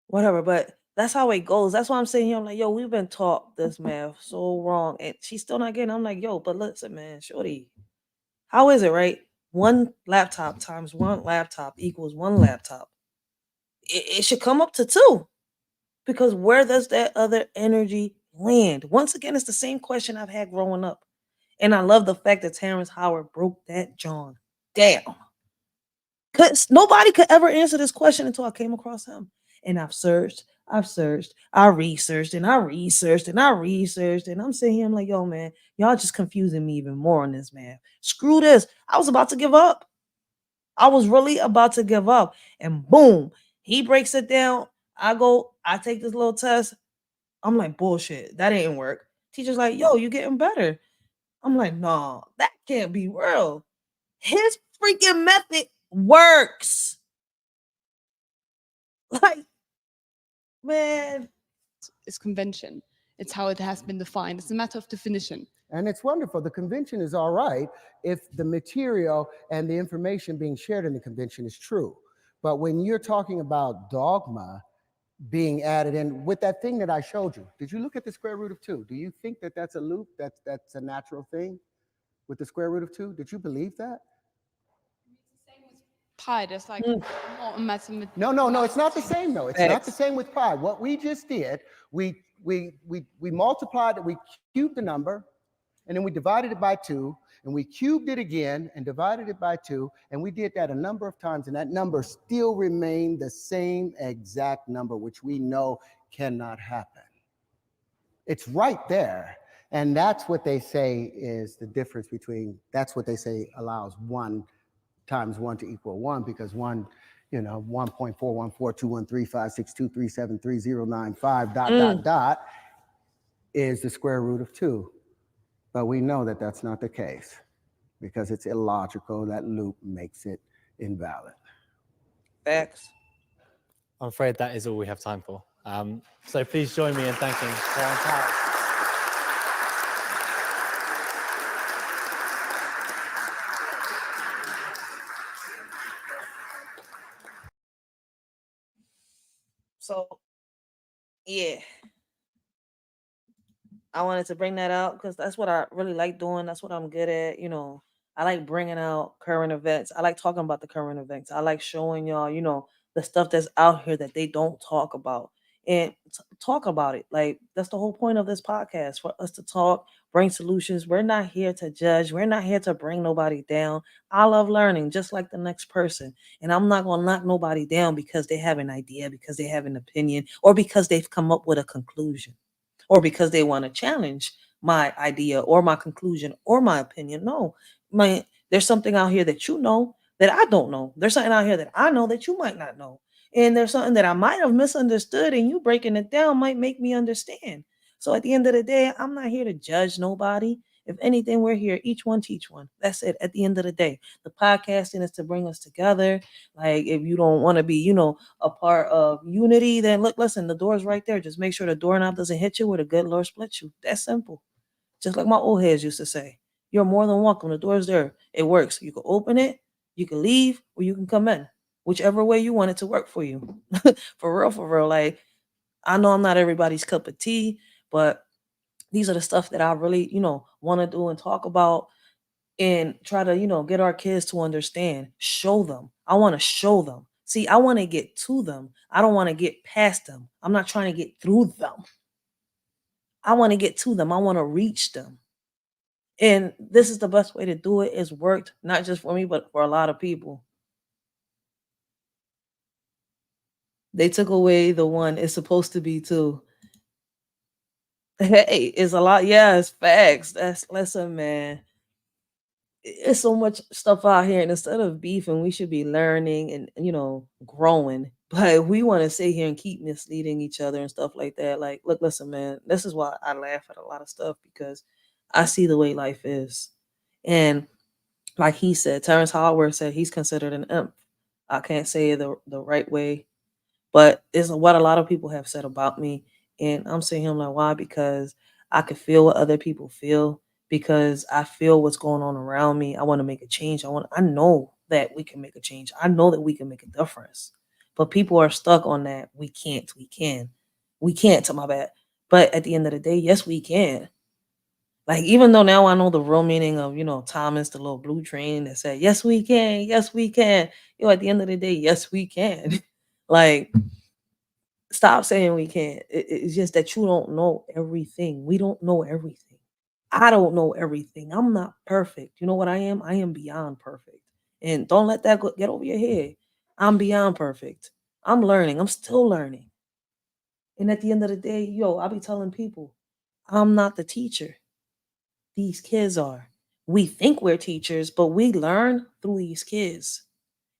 Whatever. But that's how it goes. That's why I'm saying here, I'm like, yo, we've been taught this math so wrong, and she's still not getting it. I'm like, yo, but listen, man, shorty, how is it, right? 1 laptop times 1 laptop equals 1 laptop. It should come up to 2, because where does that other energy land? Once again, it's the same question I've had growing up. And I love the fact that Terrence Howard broke that John down. Because nobody could ever answer this question until I came across him. And I've searched, I researched, and I'm sitting here, I'm like, yo, man, y'all just confusing me even more on this, man. Screw this. I was about to give up. I was really about to give up. And boom, he breaks it down. I take this little test. I'm like, bullshit, that didn't work. Teacher's like, yo, you getting better. I'm like, no, that can't be real. His freaking method works. Like, man. It's convention. It's how it has been defined. It's a matter of definition. And it's wonderful. The convention is all right if the material and the information being shared in the convention is true. But when you're talking about dogma being added in with that thing that I showed you, did you look at the square root of 2? Do you think that that's a loop? That's a natural thing with the square root of 2? Did you believe that? Pi, there's like not a mathematical. No, it's not the same though. It's not the same with pi. What we just did, we multiplied it, we cubed the number, and then we divided it by 2, and we cubed it again and divided it by 2, and we did that a number of times, and that number still remained the same exact number, which we know cannot happen. It's right there. And that's what they say is the difference between, that's what they say allows 1 times 1 to equal 1, because 1, 1.414213562373095 ... dot is the square root of 2. But we know that that's not the case because it's illogical. That loop makes it invalid. Facts. I'm afraid that is all we have time for. So please join me in thanking Terrence Howard. So, yeah, I wanted to bring that out because that's what I really like doing. That's what I'm good at. I like bringing out current events. I like talking about the current events. I like showing y'all, the stuff that's out here that they don't talk about and talk about it. Like, that's the whole point of this podcast, for us to talk, bring solutions. We're not here to judge. We're not here to bring nobody down. I love learning just like the next person. And I'm not going to knock nobody down because they have an idea, because they have an opinion, or because they've come up with a conclusion, or because they want to challenge my idea or my conclusion or my opinion. No, there's something out here that you know that I don't know. There's something out here that I know that you might not know. And there's something that I might have misunderstood, and you breaking it down might make me understand. So at the end of the day, I'm not here to judge nobody. If anything, we're here, each one teach one. That's it. At the end of the day, the podcasting is to bring us together. Like, if you don't want to be, a part of unity, then look, listen, the door's right there. Just make sure the doorknob doesn't hit you, or the good Lord split you. That's simple. Just like my old heads used to say, you're more than welcome. The door's there. It works. You can open it, you can leave, or you can come in. Whichever way you want it to work for you. For real, for real. Like, I know I'm not everybody's cup of tea, but these are the stuff that I really, want to do and talk about and try to, get our kids to understand. Show them. I want to show them. See, I want to get to them. I don't want to get past them. I'm not trying to get through them. I want to get to them. I want to reach them. And this is the best way to do it. It's worked, not just for me, but for a lot of people. They took away the one it's supposed to be too. Hey, it's a lot. Yeah, it's facts. Listen, man. It's so much stuff out here, and instead of beefing, we should be learning and growing. But we want to sit here and keep misleading each other and stuff like that. Like, look, listen, man. This is why I laugh at a lot of stuff, because I see the way life is. And like he said, Terrence Howard said he's considered an imp. I can't say it the right way, but it's what a lot of people have said about me. And I'm saying him like, why? Because I could feel what other people feel, because I feel what's going on around me. I want to make a change. I know that we can make a change. I know that we can make a difference. But people are stuck on that. We can't. To my bad. But at the end of the day, yes, we can. Like, even though now I know the real meaning of, Thomas, the little blue train that said, yes, we can. Yes, we can. At the end of the day, yes, we can. Like, stop saying we can't. It's just that you don't know everything. We don't know everything. I don't know everything. I'm not perfect. You know what I am? I am beyond perfect. And don't let that get over your head. I'm beyond perfect. I'm learning. I'm still learning. And at the end of the day, I be telling people, I'm not the teacher. These kids are. We think we're teachers, but we learn through these kids.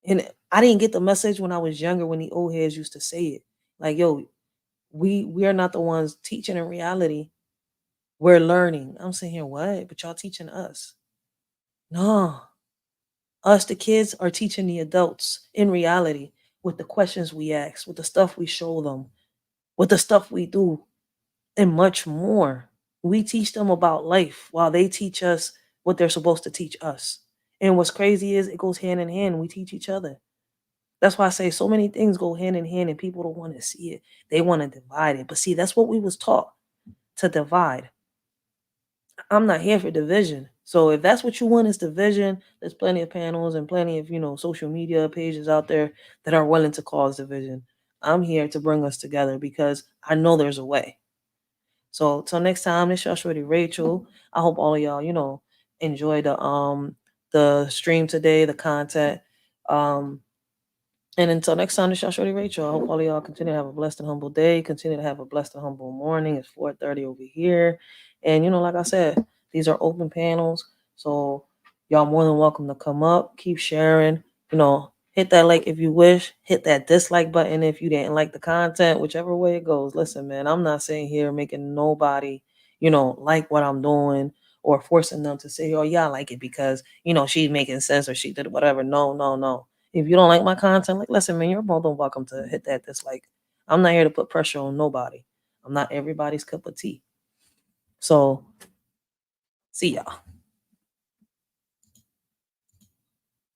And I didn't get the message when I was younger, when the old heads used to say it. Like, we are not the ones teaching in reality. We're learning. I'm saying here, what? But y'all teaching us. No. Us, the kids, are teaching the adults in reality, with the questions we ask, with the stuff we show them, with the stuff we do, and much more. We teach them about life while they teach us what they're supposed to teach us. And what's crazy is it goes hand in hand. We teach each other. That's why I say so many things go hand in hand and people don't want to see it. They want to divide it. But see, that's what we was taught, to divide. I'm not here for division. So if that's what you want is division, there's plenty of panels and plenty of, social media pages out there that are willing to cause division. I'm here to bring us together because I know there's a way. So till next time, this y'all shorty Rachel. I hope all of y'all, enjoy the stream today, the content. And until next time, this y'all shorty Rachel. I hope all of y'all continue to have a blessed and humble day. Continue to have a blessed and humble morning. It's 4:30 over here. And like I said, these are open panels. So y'all more than welcome to come up, keep sharing, hit that like if you wish, hit that dislike button if you didn't like the content, whichever way it goes. Listen, man, I'm not sitting here making nobody, like what I'm doing or forcing them to say, oh, yeah, I like it because, she's making sense or she did whatever. No, no, no. If you don't like my content, like, listen, man, you're more than welcome to hit that dislike. I'm not here to put pressure on nobody. I'm not everybody's cup of tea. So, see y'all.